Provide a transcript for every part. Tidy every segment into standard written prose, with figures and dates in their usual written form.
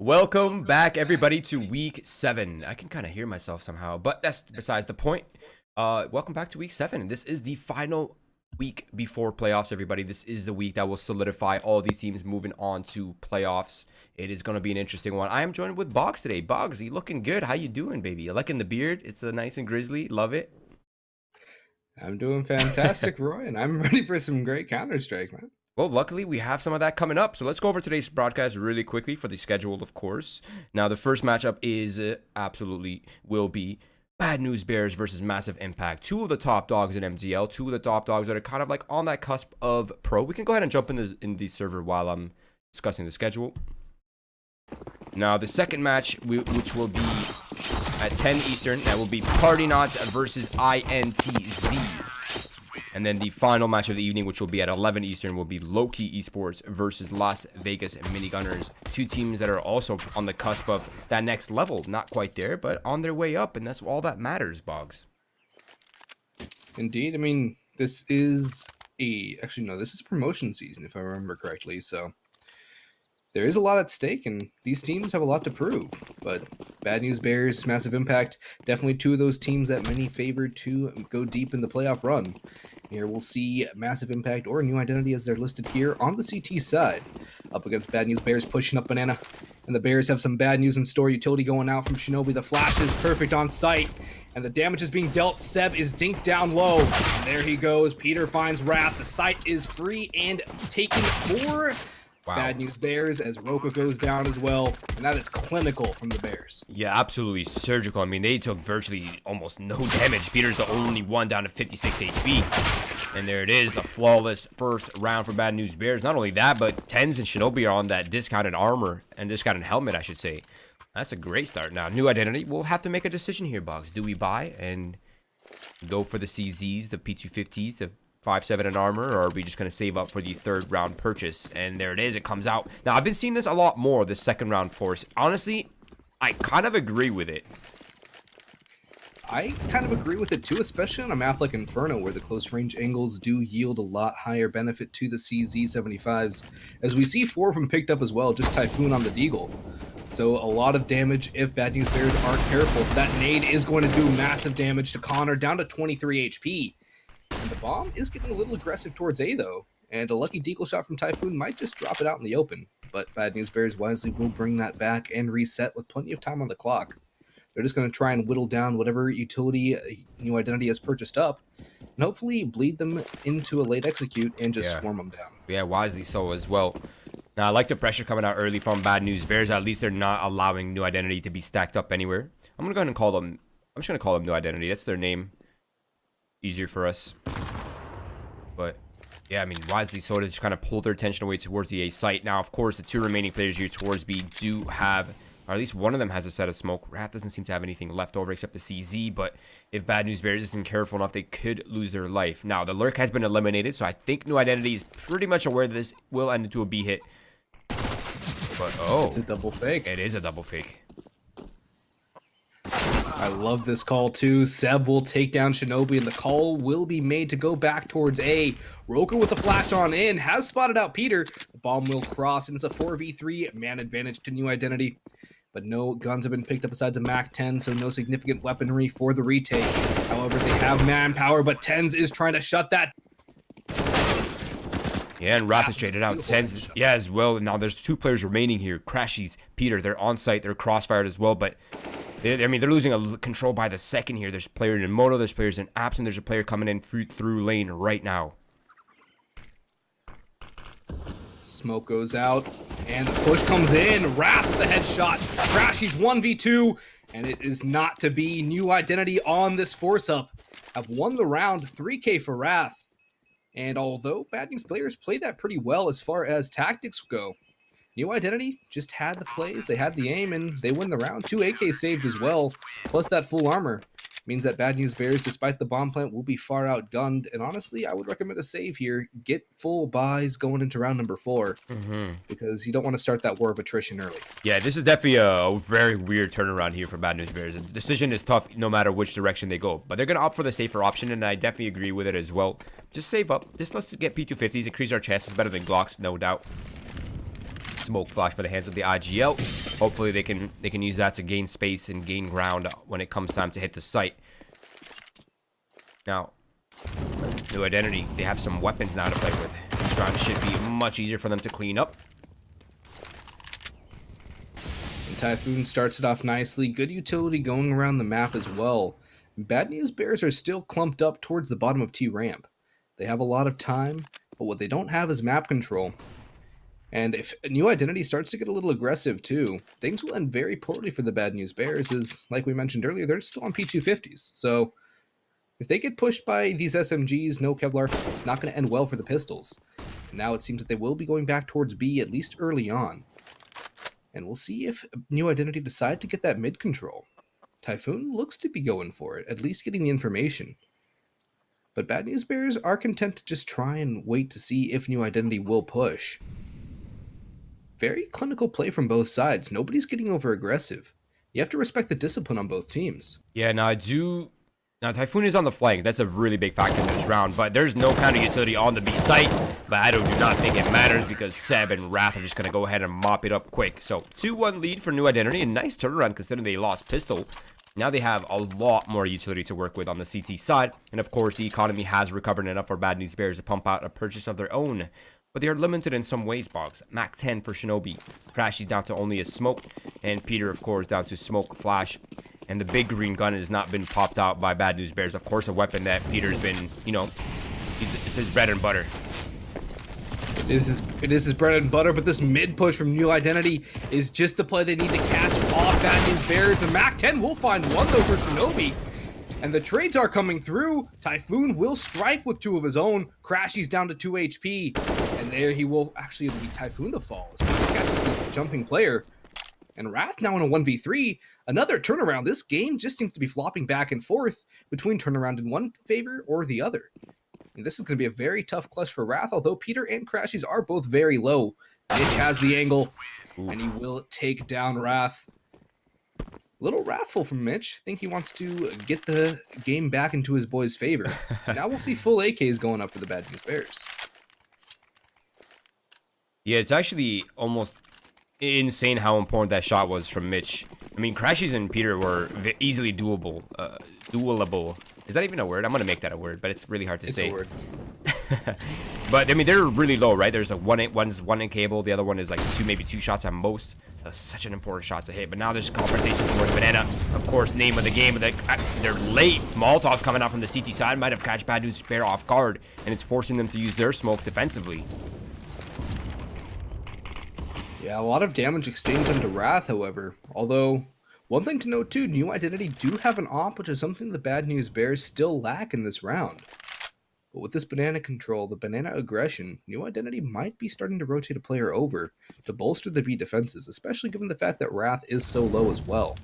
Welcome back, everybody, to week 7. I can kind of hear myself somehow, but that's besides the point. Welcome back to week 7. This is the final week before playoffs, everybody. This is the week that will solidify all these teams moving on to playoffs. It is going to be an interesting one. I am joined with Boggs today. Boggs, you looking good? How you doing, baby? You liking the beard? It's nice and grizzly. Love it. I'm doing fantastic, Roy, and I'm ready for some great Counter-Strike, man. Well, luckily, we have some of that coming up. So let's go over today's broadcast really quickly for the schedule, of course. Now, the first matchup is will be Bad News Bears versus Massive Impact. Two of the top dogs in MZL. Two of the top dogs that are kind of like on that cusp of pro. We can go ahead and jump in the server while I'm discussing the schedule. Now, the second match, which will be at 10 Eastern, that will be Party Knots versus INTZ. And then the final match of the evening, which will be at 11 Eastern, will be Low-Key Esports versus Las Vegas Minigunners. Two teams that are also on the cusp of that next level. Not quite there, but on their way up, and that's all that matters, Boggs. Indeed. I mean, this is this is promotion season, if I remember correctly, so there is a lot at stake, and these teams have a lot to prove. But Bad News Bears, Massive Impact, definitely two of those teams that many favored to go deep in the playoff run. Here we'll see Massive Impact or New Identity as they're listed here on the CT side. Up against Bad News Bears, pushing up Banana. And the Bears have some bad news in store. Utility going out from Shinobi. The flash is perfect on sight. And the damage is being dealt. Seb is dinked down low. And there he goes. Peter finds Wrath. The site is free and taken for Bad News Bears as Roka goes down as well. And that is clinical from the Bears. Yeah, absolutely surgical. I mean, they took virtually almost no damage. Peter's the only one down to 56 HP. And there it is, a flawless first round for Bad News Bears. Not only that, but Tens and Shinobi are on that discounted armor and discounted helmet, I should say. That's a great start. Now, New Identity, we'll have to make a decision here, Boggs. Do we buy and go for the CZs, the P250s, the 5.7 in armor, or are we just going to save up for the third round purchase? And there it is, it comes out. Now, I've been seeing this a lot more, the second round force. Honestly, I kind of agree with it. I kind of agree with it too, especially on a map like Inferno, where the close range angles do yield a lot higher benefit to the CZ75s. As we see 4 of them picked up as well, just Typhoon on the Deagle. So a lot of damage if Bad News Bears aren't careful. That nade is going to do massive damage to Connor, down to 23 HP. And the bomb is getting a little aggressive towards A, though. And a lucky deagle shot from Typhoon might just drop it out in the open. But Bad News Bears wisely will bring that back and reset with plenty of time on the clock. They're just going to try and whittle down whatever utility New Identity has purchased up. And hopefully bleed them into a late execute and just swarm them down. Yeah, wisely so as well. Now, I like the pressure coming out early from Bad News Bears. At least they're not allowing New Identity to be stacked up anywhere. I'm going to go ahead and call them... I'm just going to call them New Identity. That's their name. Easier for us. But yeah, I mean, wisely so to just kind of pull their attention away towards the A site. Now, of course, the two remaining players here towards B do have, or at least one of them has a set of smoke. Wrath doesn't seem to have anything left over except the CZ, but if Bad News Bears isn't careful enough, they could lose their life. Now, the lurk has been eliminated, so I think New Identity is pretty much aware that this will end into a B hit. But it's a double fake. It is a double fake. I love this call too. Seb will take down Shinobi, and the call will be made to go back towards A. Roka with the flash on in has spotted out Peter. The bomb will cross, and it's a 4v3 man advantage to New Identity. But no guns have been picked up besides a MAC-10, so no significant weaponry for the retake. However, they have manpower, but Tens is trying to shut that. Yeah, and Wrath is traded out. Tens, yeah, as well. Now there's 2 players remaining here. Crashies, Peter, they're on site. They're crossfired as well, but I mean, they're losing a control by the second here. There's players in Moto, there's players in Absent, there's a player coming in through lane right now. Smoke goes out, and the push comes in. Wrath the headshot. Crashies 1v2, and it is not to be. New Identity on this force-up have won the round. 3K for Wrath. And although Bad News players played that pretty well as far as tactics go, New Identity just had the plays, they had the aim, and they win the round. 2 AK saved as well, plus that full armor. Means that Bad News Bears, despite the bomb plant, will be far outgunned. And honestly, I would recommend a save here. Get full buys going into round number 4. Because you don't want to start that war of attrition early. Yeah, this is definitely a very weird turnaround here for Bad News Bears. The decision is tough no matter which direction they go. But they're going to opt for the safer option, and I definitely agree with it as well. Just save up. Just let's get P250s, increase our chances. Better than Glocks, no doubt. smoke flash for the hands of the IGL. Hopefully they can use that to gain space and gain ground when it comes time to hit the site. Now, New Identity, they have some weapons now to play with. This round should be much easier for them to clean up. And Typhoon starts it off nicely. Good utility going around the map as well. Bad News Bears are still clumped up towards the bottom of T ramp. They have a lot of time, but what they don't have is map control. And if a New Identity starts to get a little aggressive too, things will end very poorly for the Bad News Bears, as, like we mentioned earlier, they're still on P250s. So if they get pushed by these SMGs, no Kevlar, it's not going to end well for the pistols. And now it seems that they will be going back towards B, at least early on. And we'll see if New Identity decide to get that mid control. Typhoon looks to be going for it, at least getting the information. But Bad News Bears are content to just try and wait to see if New Identity will push. Very clinical play from both sides. Nobody's getting over aggressive. You have to respect the discipline on both teams. Yeah, now Typhoon is on the flank. That's a really big factor in this round. But there's no counter utility on the B site. But I do not think it matters because Seb and Wrath are just going to go ahead and mop it up quick. So 2-1 lead for New Identity. A nice turnaround considering they lost pistol. Now they have a lot more utility to work with on the CT side. And of course, the economy has recovered enough for Bad News Bears to pump out a purchase of their own. But they are limited in some ways, Boggs. Mac 10 for Shinobi. Crashy's down to only a smoke. And Peter, of course, down to smoke flash. And the big green gun has not been popped out by Bad News Bears. Of course, a weapon that Peter's been, it's his bread and butter. It is his bread and butter, but this mid push from New Identity is just the play they need to catch off Bad News Bears. The Mac 10 will find one, though, for Shinobi. And the trades are coming through. Typhoon will strike with 2 of his own. Crashy's down to 2 HP. And there he will actually be Typhoon to fall. So he catches the jumping player. And Wrath now in a 1v3. Another turnaround. This game just seems to be flopping back and forth between turnaround in one favor or the other. And this is going to be a very tough clutch for Wrath, although Peter and Crashies are both very low. Mitch has the angle, and he will take down Wrath. A little wrathful from Mitch. I think he wants to get the game back into his boy's favor. Now we'll see full AKs going up for the Bad News Bears. Yeah, it's actually almost insane how important that shot was from Mitch. I mean, Crashies and Peter were easily duelable. Is that even a word? I'm going to make that a word, but it's really hard to say. It's a word. But, I mean, they're really low, right? There's like one's one in cable. The other one is like maybe two shots at most. That's such an important shot to hit. But now there's confrontation towards Banana. Of course, name of the game. They're late. Molotov's coming out from the CT side. Might have catch Bad News Bear off guard. And it's forcing them to use their smoke defensively. Yeah, a lot of damage exchanged onto Wrath, however. Although, one thing to note too, New Identity do have an op, which is something the Bad News Bears still lack in this round. But with this banana control, the banana aggression, New Identity might be starting to rotate a player over to bolster the B defenses, especially given the fact that Wrath is so low as well.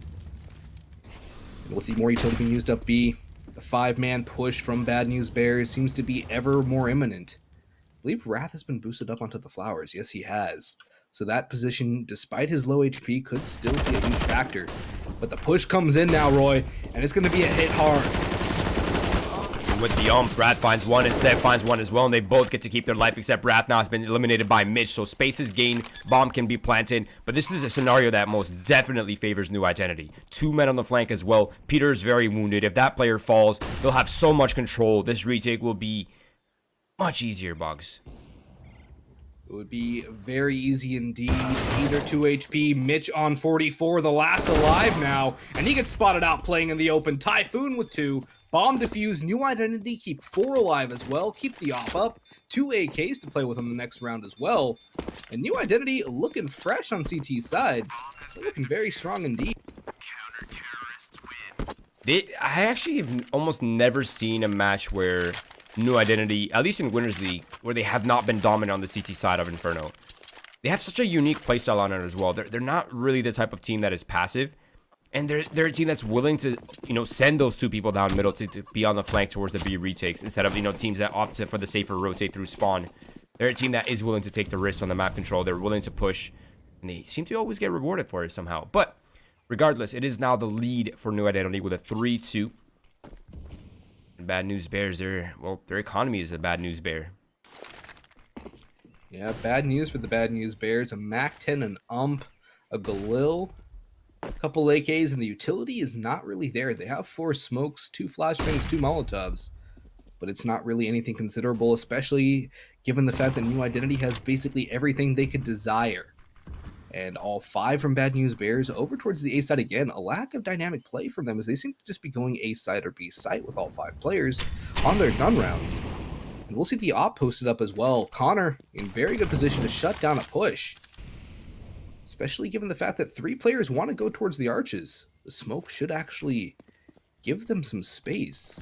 And with the more utility being used up B, the 5-man push from Bad News Bears seems to be ever more imminent. I believe Wrath has been boosted up onto the flowers. Yes, he has. So that position, despite his low HP, could still be a huge factor. But the push comes in now, Roy, and it's going to be a hit hard. With the Wrath finds one and Seb finds one as well, and they both get to keep their life, except Wrath now has been eliminated by Mitch, so space is gained, bomb can be planted, but this is a scenario that most definitely favors New Identity. 2 men on the flank as well. Peter is very wounded. If that player falls, they'll have so much control. This retake will be much easier, Boggs. It would be very easy indeed. Either 2 HP, Mitch on 44, the last alive now, and he gets spotted out playing in the open. Typhoon with 2, bomb defuse, New Identity keep 4 alive as well, keep the op up, 2 AKs to play with him the next round as well, and New Identity looking fresh on CT's side. They're looking very strong indeed. I actually have almost never seen a match where New Identity, at least in Winners League, where they have not been dominant on the CT side of Inferno. They have such a unique playstyle on it as well. They're not really the type of team that is passive, and they're a team that's willing to send those 2 people down middle to be on the flank towards the B retakes instead of teams that opt for the safer rotate through spawn. They're a team that is willing to take the risk on the map control. They're willing to push, and they seem to always get rewarded for it somehow. But regardless, it is now the lead for New Identity with a 3-2. Bad News Bears, their economy is a Bad News Bear. Yeah, bad news for the Bad News Bears. A MAC-10, an UMP, a Galil, a couple AKs, and the utility is not really there. They have 4 smokes, 2 flashbangs, 2 Molotovs, but it's not really anything considerable, especially given the fact that New Identity has basically everything they could desire. And all 5 from Bad News Bears over towards the A side again. A lack of dynamic play from them as they seem to just be going A side or B side with all 5 players on their gun rounds. And we'll see the op posted up as well. Connor in very good position to shut down a push, especially given the fact that 3 players want to go towards the arches. The smoke should actually give them some space.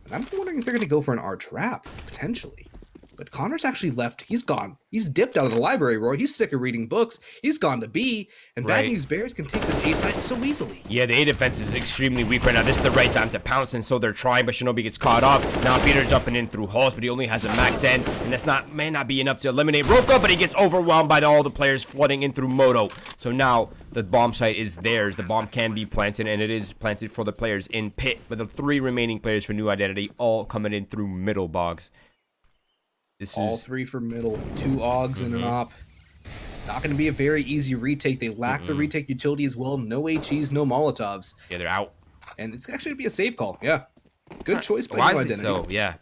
And I'm wondering if they're going to go for an arch wrap, potentially. But Connor's actually left. He's gone. He's dipped out of the library, Roy. He's sick of reading books. He's gone to B. And Bad News Bears can take this A side so easily. Yeah, the A defense is extremely weak right now. This is the right time to pounce, and so they're trying, but Shinobi gets caught off. Now Peter jumping in through halls, but he only has a MAC-10, and that's may not be enough to eliminate Roka, but he gets overwhelmed by all the players flooding in through Moto. So now the bomb site is theirs. The bomb can be planted, and it is planted for the players in pit, but the 3 remaining players for New Identity all coming in through middle, Boggs. All 3 for middle, 2 AUGs and an op. Not going to be a very easy retake. They lack the retake utility as well. No HEs, no Molotovs. Yeah, they're out. And it's actually going to be a safe call. Yeah. Good choice by New Identity. So, yeah.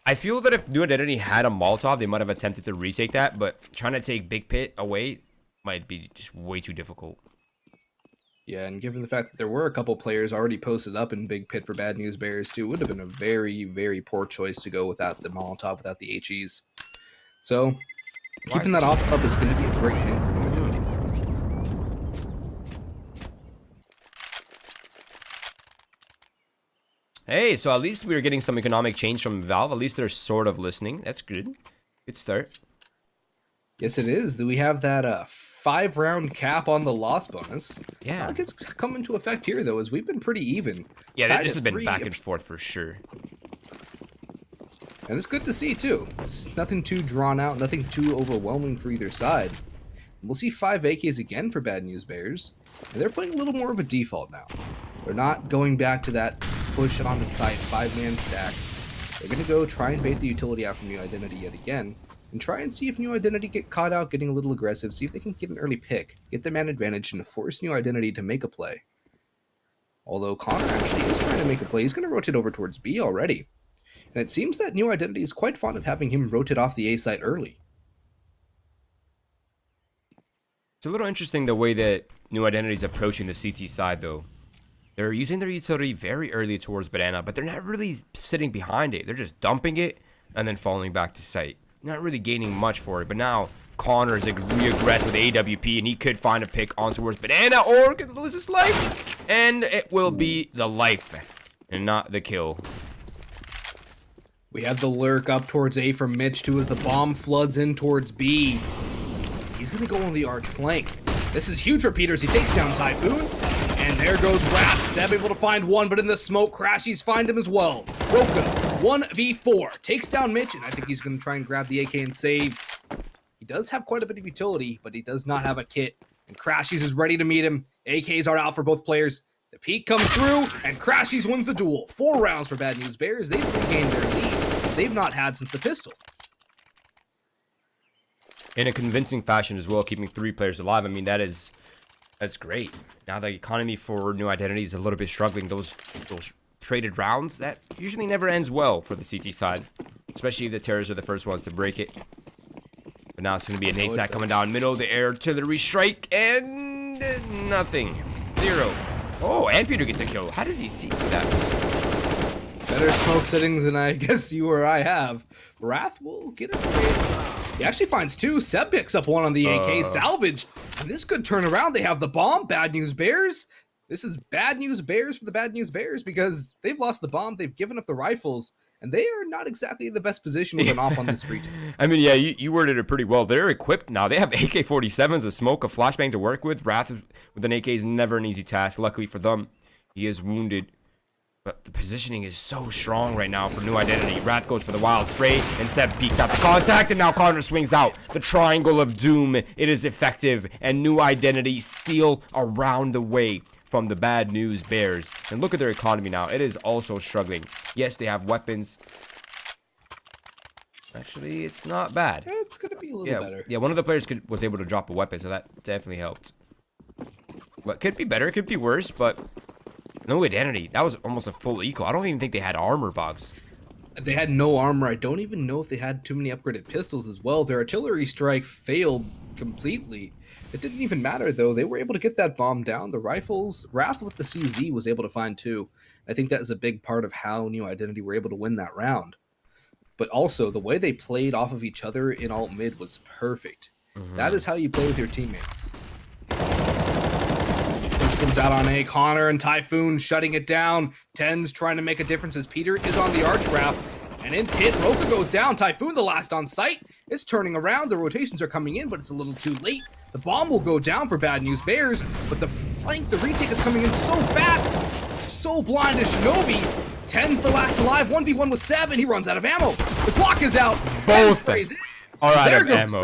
I feel that if New Identity had a Molotov, they might have attempted to retake that, but trying to take Big Pit away might be just way too difficult. Yeah, and given the fact that there were a couple players already posted up in Big Pit for Bad News Bears too, it would have been a very, very poor choice to go without the Molotov, without the HEs. So, keeping that off up is going to be a great thing for New Identity. Hey, so at least we're getting some economic change from Valve. At least they're sort of listening. That's good. Good start. Yes, it is. Do we have that 5-round cap on the loss bonus? Yeah. It's come into effect here, though, as we've been pretty even. Yeah, this has been back and forth for sure. And it's good to see, too. It's nothing too drawn out, nothing too overwhelming for either side. We'll see 5 AKs again for Bad News Bears, and they're playing a little more of a default now. They're not going back to that push on the site 5-man stack. They're going to go try and bait the utility out from New Identity yet again, and try and see if New Identity get caught out getting a little aggressive, see if they can get an early pick, get the man advantage, and force New Identity to make a play. Although Connor actually is trying to make a play, he's going to rotate over towards B already. And it seems that New Identity is quite fond of having him rotate off the A site early. It's a little interesting the way that New Identity is approaching the CT side, though. They're using their utility very early towards Banana, but they're not really sitting behind it. They're just dumping it and then falling back to site. Not really gaining much for it, but now Connor is re-aggressed with AWP, and he could find a pick on towards Banana or could lose his life. And it will be the life and not the kill. We have the lurk up towards A from Mitch, too, as the bomb floods in towards B. He's going to go on the arch flank. This is huge for Peters. He takes down Typhoon. And there goes Wrath. Seb able to find one, but in the smoke, Crashies find him as well. Roka, 1v4. Takes down Mitch, and I think he's going to try and grab the AK and save. He does have quite a bit of utility, but he does not have a kit. And Crashies is ready to meet him. AKs are out for both players. The peek comes through, and Crashies wins the duel. 4 rounds for Bad News Bears. They've regained their lead. They've not had since the pistol. In a convincing fashion as well, keeping 3 players alive. I mean, that's great. Now the economy for New Identity is a little bit struggling. Those traded rounds, that usually never ends well for the CT side, especially if the Terrors are the first ones to break it. But now it's going to be a nade stack coming down middle, the artillery strike, and nothing. 0. Oh, and Peter gets a kill. How does he see that? Better smoke settings than I guess you or I have. Wrath will get it. He actually finds 2. Seb picks up 1 on the AK. Salvage. And this could turn around. They have the bomb. Bad News Bears. This is Bad News Bears for the Bad News Bears because they've lost the bomb. They've given up the rifles. And they are not exactly in the best position with an op on this retake. I mean, yeah, you worded it pretty well. They're equipped now. They have AK-47s, a smoke, a flashbang to work with. Wrath with an AK is never an easy task. Luckily for them, he is wounded. But the positioning is so strong right now for New Identity. Wrath goes for the wild spray, and Seb peeks out the contact, and now Connor swings out. The triangle of doom, it is effective, and New Identity steal around the way from the Bad News Bears. And look at their economy now. It is also struggling. Yes, they have weapons. Actually, it's not bad. It's gonna be a little better. Yeah, one of the players was able to drop a weapon, so that definitely helped. But could be better, could be worse, but no identity. That was almost a full eco. I don't even think they had armor, Boggs. They had no armor. I don't even know if they had too many upgraded pistols as well. Their artillery strike failed completely. It didn't even matter, though. They were able to get that bomb down. The rifles, Wrath with the CZ was able to find too. I think that is a big part of how New Identity were able to win that round. But also, the way they played off of each other in alt mid was perfect. That is how you play with your teammates. Push comes out on A. Connor and Typhoon shutting it down. Ten's trying to make a difference as Peter is on the arch wrap. And in pit, Roka goes down. Typhoon, the last on site, is turning around. The rotations are coming in, but it's a little too late. The bomb will go down for Bad News Bears, but the flank, the retake is coming in so fast. So blind is Shinobi. Ten's the last alive. 1v1 with Seb, and he runs out of ammo. The clock is out. Both are out of ammo.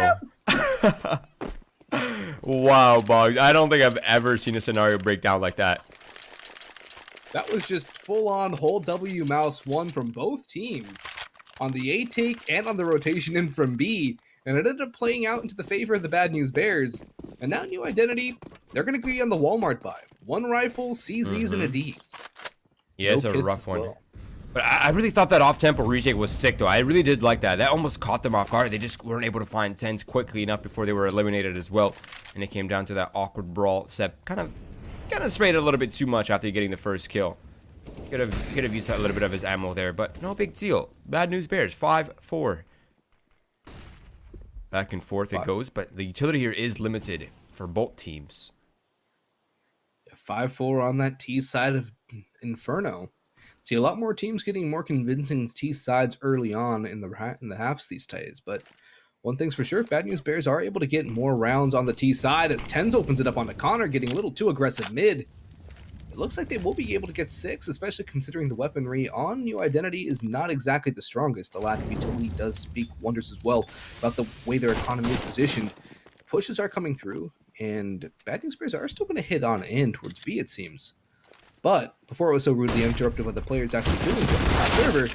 Wow, Boggs. I don't think I've ever seen a scenario break down like that. That was just full-on hold W mouse one from both teams on the A take and on the rotation in from B, and it ended up playing out into the favor of the Bad News Bears. And now New Identity, they're going to be on the Walmart buy. One rifle, CZs, and a D. Yeah, it's a rough one. But I really thought that off-tempo retake was sick, though. I really did like that. That almost caught them off guard. They just weren't able to find Tens quickly enough before they were eliminated as well. And it came down to that awkward brawl. Seb kind of sprayed a little bit too much after getting the first kill. Could have used a little bit of his ammo there, but no big deal. Bad News Bears, 5-4. Back and forth it goes, but the utility here is limited for both teams. 5-4 on that T side of Inferno. See a lot more teams getting more convincing T sides early on in the halves these days, but one thing's for sure, Bad News Bears are able to get more rounds on the T side as Tens opens it up onto Connor, getting a little too aggressive mid. It looks like they will be able to get 6, especially considering the weaponry on New Identity is not exactly the strongest. The lack of utility does speak wonders as well about the way their economy is positioned. Pushes are coming through, and Bad News Bears are still going to hit on in towards B, it seems. But before it was so rudely interrupted by the players actually doing something on the server,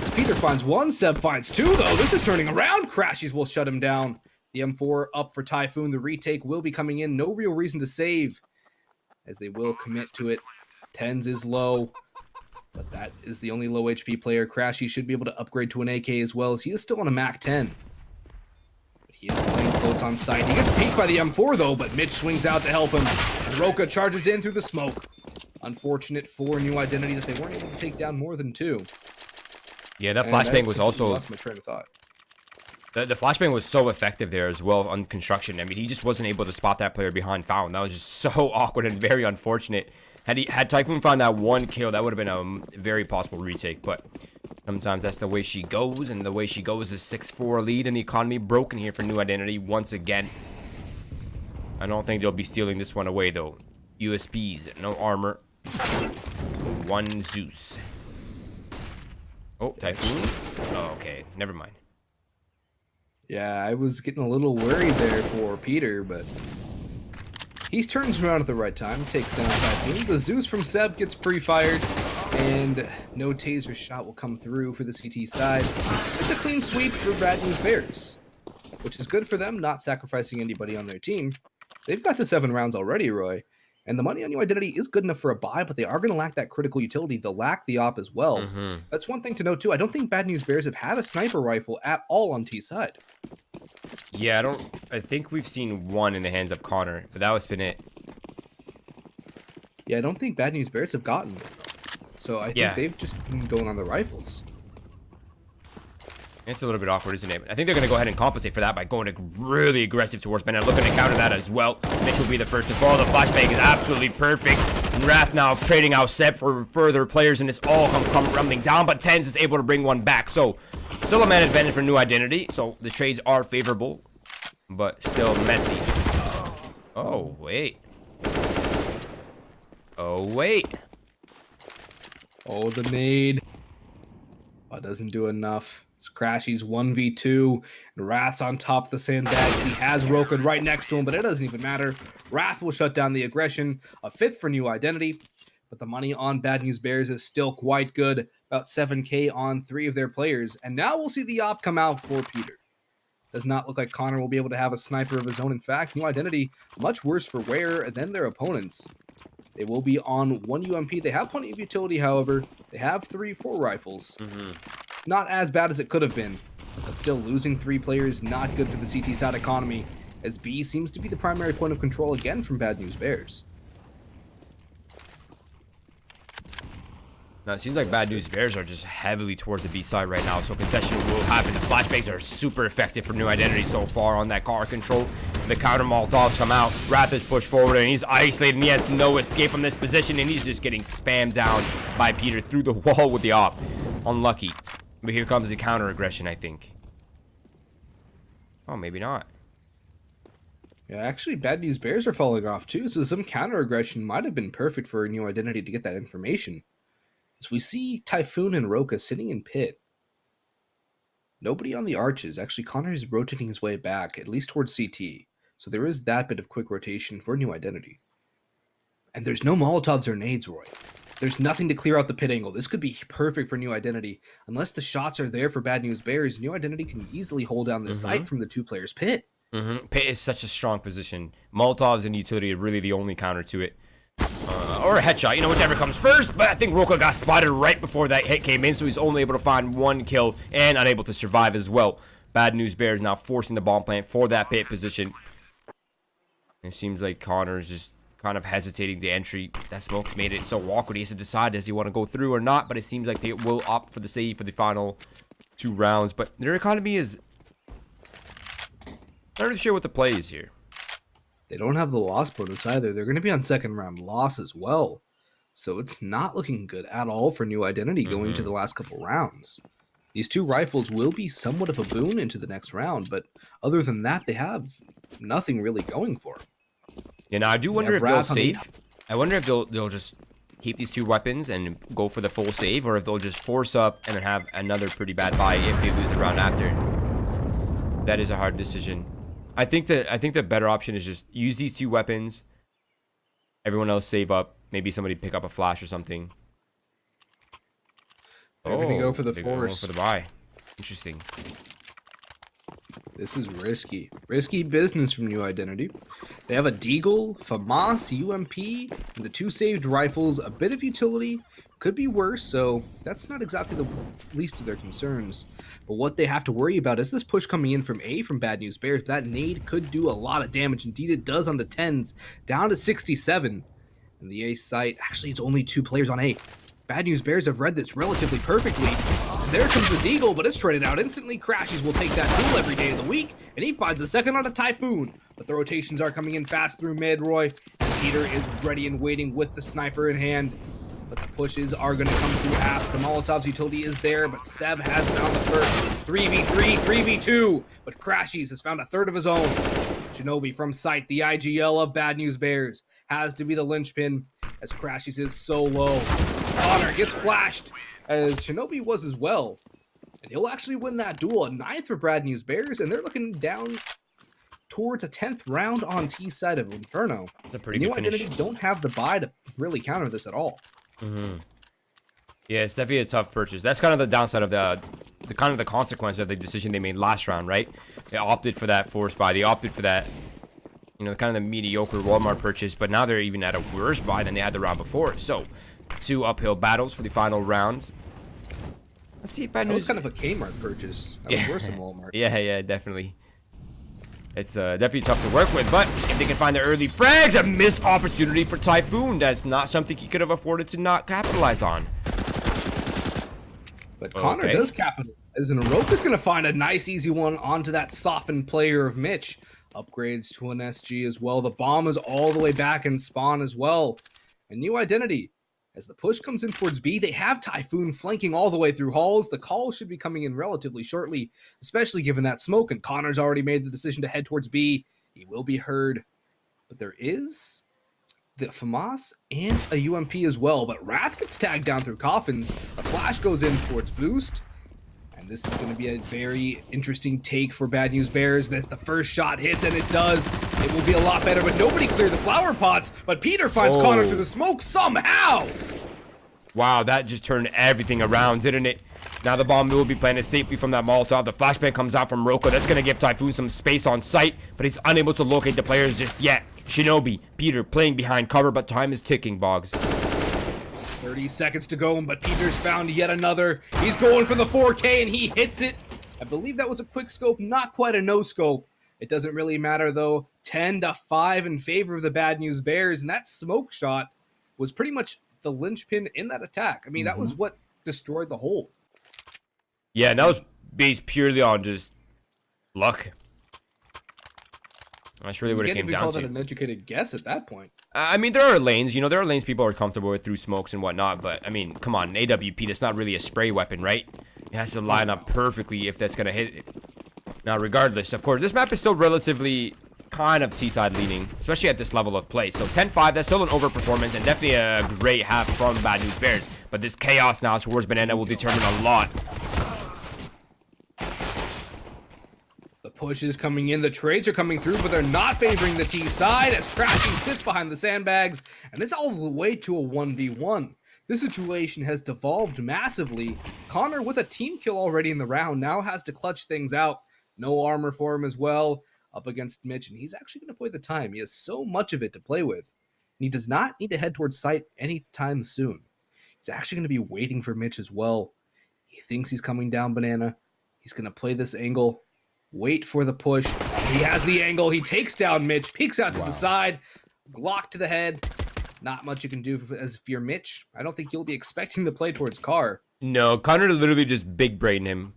as Peter finds one, Seb finds two, though. This is turning around. Crashies will shut him down. The M4 up for Typhoon. The retake will be coming in. No real reason to save, as they will commit to it. Tens is low, but that is the only low HP player. Crashy should be able to upgrade to an AK as well, as he is still on a Mac 10. But he is playing close on sight. He gets peeked by the M4, though, but Mitch swings out to help him. And Roka charges in through the smoke. Unfortunate for New Identity that they weren't able to take down more than 2. Yeah, that flashbang was also... Lost my train of thought. The flashbang was so effective there as well on construction. I mean, he just wasn't able to spot that player behind Fountain. That was just so awkward and very unfortunate. Had Typhoon found that one kill, that would have been a very possible retake. But sometimes that's the way she goes, and the way she goes is 6-4 lead, and the economy broken here for New Identity once again. I don't think they'll be stealing this one away, though. USPs, no armor. One Zeus. Oh, Typhoon? Oh, okay. Never mind. Yeah, I was getting a little worried there for Peter, but he turns around at the right time, takes down Typhoon. The Zeus from Seb gets pre-fired, and no taser shot will come through for the CT side. It's a clean sweep for Bad News Bears, which is good for them, not sacrificing anybody on their team. They've got to 7 rounds already, Roy. And the money on New Identity is good enough for a buy, but they are going to lack that critical utility. They'll lack the op as well. That's one thing to note, too. I don't think Bad News Bears have had a sniper rifle at all on T side. Yeah, I think we've seen one in the hands of Connor, but that was been it. Yeah, I don't think Bad News Bears have gotten one. So I think they've just been going on the rifles. It's a little bit awkward, isn't it? I think they're going to go ahead and compensate for that by going really aggressive towards Bennett, looking to counter that as well. Mitch will be the first to fall. The flashbang is absolutely perfect. And Wrath now trading out Seb for further players, and it's all come rumbling down, but Tens is able to bring one back. So, still a man advantage for New Identity. So, the trades are favorable, but still messy. Oh, wait. Oh, wait. Oh, the nade. Oh, doesn't do enough. Crashy's 1v2, and Wrath's on top of the sandbags. He has Roka right next to him, but it doesn't even matter. Wrath will shut down the aggression. A 5th for New Identity, but the money on Bad News Bears is still quite good. about 7K on 3 of their players. And now we'll see the op come out for Peter. Does not look like Connor will be able to have a sniper of his own. In fact, New Identity, much worse for wear than their opponents. They will be on 1 UMP. They have plenty of utility, however. They have 3-4 rifles. It's not as bad as it could have been, but still losing 3 players, not good for the CT side economy, as B seems to be the primary point of control again from Bad News Bears. Now, it seems like Bad News Bears are just heavily towards the B side right now, so contention will happen. The flashbangs are super effective for New Identity so far on that car control. The counter Molotovs come out. Wrath is pushed forward, and he's isolated, and he has no escape from this position, and he's just getting spammed down by Peter through the wall with the op. Unlucky. But here comes the counter aggression, I think. Oh, maybe not. Yeah, actually, Bad News Bears are falling off too, so some counter aggression might have been perfect for a New Identity to get that information. As we see Typhoon and Roka sitting in pit. Nobody on the arches. Actually, Connor is rotating his way back, at least towards CT. So there is that bit of quick rotation for New Identity. And there's no Molotovs or nades, Roy. There's nothing to clear out the pit angle. This could be perfect for New Identity. Unless the shots are there for Bad News Bears, New Identity can easily hold down the site from the 2 players' pit. Pit is such a strong position. Molotovs and utility are really the only counter to it. Or a headshot, you know, whichever comes first. But I think Roka got spotted right before that hit came in, so he's only able to find 1 kill and unable to survive as well. Bad News Bears now forcing the bomb plant for that pit position. It seems like Connor is just kind of hesitating the entry. That smoke's made it so awkward. He has to decide, does he want to go through or not? But it seems like they will opt for the save for the final 2 rounds. But their economy is not really sure what the play is here. They don't have the loss bonus either. They're going to be on 2nd round loss as well. So it's not looking good at all for New Identity going to the last couple rounds. These 2 rifles will be somewhat of a boon into the next round, but other than that, they have nothing really going for them. Yeah, now I do wonder if they'll save. I wonder if they'll just keep these 2 weapons and go for the full save, or if they'll just force up and then have another pretty bad buy if they lose the round after. That is a hard decision. I think the better option is just use these 2 weapons. Everyone else save up. Maybe somebody pick up a flash or something. They're going to go for the they're force. going for the buy. Interesting. This is risky. Risky business from New Identity. They have a Deagle, FAMAS, UMP, and the 2 saved rifles. A bit of utility. Could be worse, so that's not exactly the least of their concerns. But what they have to worry about is this push coming in from A from Bad News Bears. That nade could do a lot of damage. Indeed, it does on the 10s. Down to 67. And the A site, actually, it's only 2 players on A. Bad News Bears have read this relatively perfectly. And there comes the Deagle, but it's traded out instantly. Crashes will take that duel every day of the week. And he finds a second on a Typhoon. But the rotations are coming in fast through mid, Roy. And Peter is ready and waiting with the sniper in hand. But the pushes are going to come through aft. The Molotov's utility is there, but Seb has found the first 3v3, 3v2. But Crashies has found a 3rd of his own. Shinobi from sight, the IGL of Bad News Bears, has to be the linchpin as Crashies is so low. Connor gets flashed, as Shinobi was as well. And he'll actually win that duel, a 9th for Bad News Bears, and they're looking down towards a 10th round on T side of Inferno. That's a pretty good finish. New Identity don't have the buy to really counter this at all. Yeah, it's definitely a tough purchase. That's kind of the downside of the kind of the consequence of the decision they made last round, right? They opted for that force buy. They opted for that, you know, kind of the mediocre Walmart purchase, but now they're even at a worse buy than they had the round before. So, 2 uphill battles for the final rounds. Let's see if Bad News... That was kind of a Kmart purchase. That was worse than Walmart. Yeah, definitely. It's definitely tough to work with, but if they can find the early frags, a missed opportunity for Typhoon. That's not something he could have afforded to not capitalize on. But Connor does capitalize, and Roka's going to find a nice, easy one onto that softened player of Mitch. Upgrades to an SG as well. The bomb is all the way back in spawn as well. A New Identity. As the push comes in towards B, they have Typhoon flanking all the way through halls. The call should be coming in relatively shortly, especially given that smoke, and Connor's already made the decision to head towards B. He will be heard. But there is the FAMAS and a UMP as well, but Wrath gets tagged down through coffins. A flash goes in towards Boost, and this is going to be a very interesting take for Bad News Bears. That the first shot hits, and it does. It will be a lot better, but nobody cleared the flower pots. But Peter finds Connor through the smoke somehow. Wow, that just turned everything around, didn't it? Now the bomb will be planted safely from that Molotov. The flashbang comes out from Roka. That's going to give Typhoon some space on site, but he's unable to locate the players just yet. Shinobi, Peter playing behind cover, but time is ticking, Boggs. 30 seconds to go, but Peter's found yet another. He's going for the 4K, and he hits it. I believe that was a quick scope, not quite a no scope. It doesn't really matter, though. 10-5 in favor of the Bad News Bears, and that smoke shot was pretty much the linchpin in that attack. I mean, that was what destroyed the whole. Yeah, and that was based purely on just luck. That's really what it came down to. You can't even call that an educated guess at that point. I mean, there are lanes, there are lanes people are comfortable with through smokes and whatnot, but, I mean, come on, AWP, that's not really a spray weapon, right? It has to line up perfectly if that's going to hit it. Now, regardless, of course, this map is still relatively kind of T-side leaning, especially at this level of play. So 10-5, that's still an overperformance and definitely a great half from Bad News Bears. But this chaos now towards Banana will determine a lot. The push is coming in, the trades are coming through, but they're not favoring the T side as Crashy sits behind the sandbags, and it's all the way to a 1v1. This situation has devolved massively. Connor, with a team kill already in the round, now has to clutch things out. No armor for him as well, up against Mitch, and he's actually going to play the time. He has so much of it to play with, and he does not need to head towards site anytime soon. He's actually going to be waiting for Mitch as well. He thinks he's coming down Banana. He's going to play this angle, wait for the push. He has the angle. He takes down Mitch, peeks out to the side, Glock to the head. Not much you can do as if you're Mitch. I don't think you'll be expecting the play towards Carr. No, Connor literally just big brain him.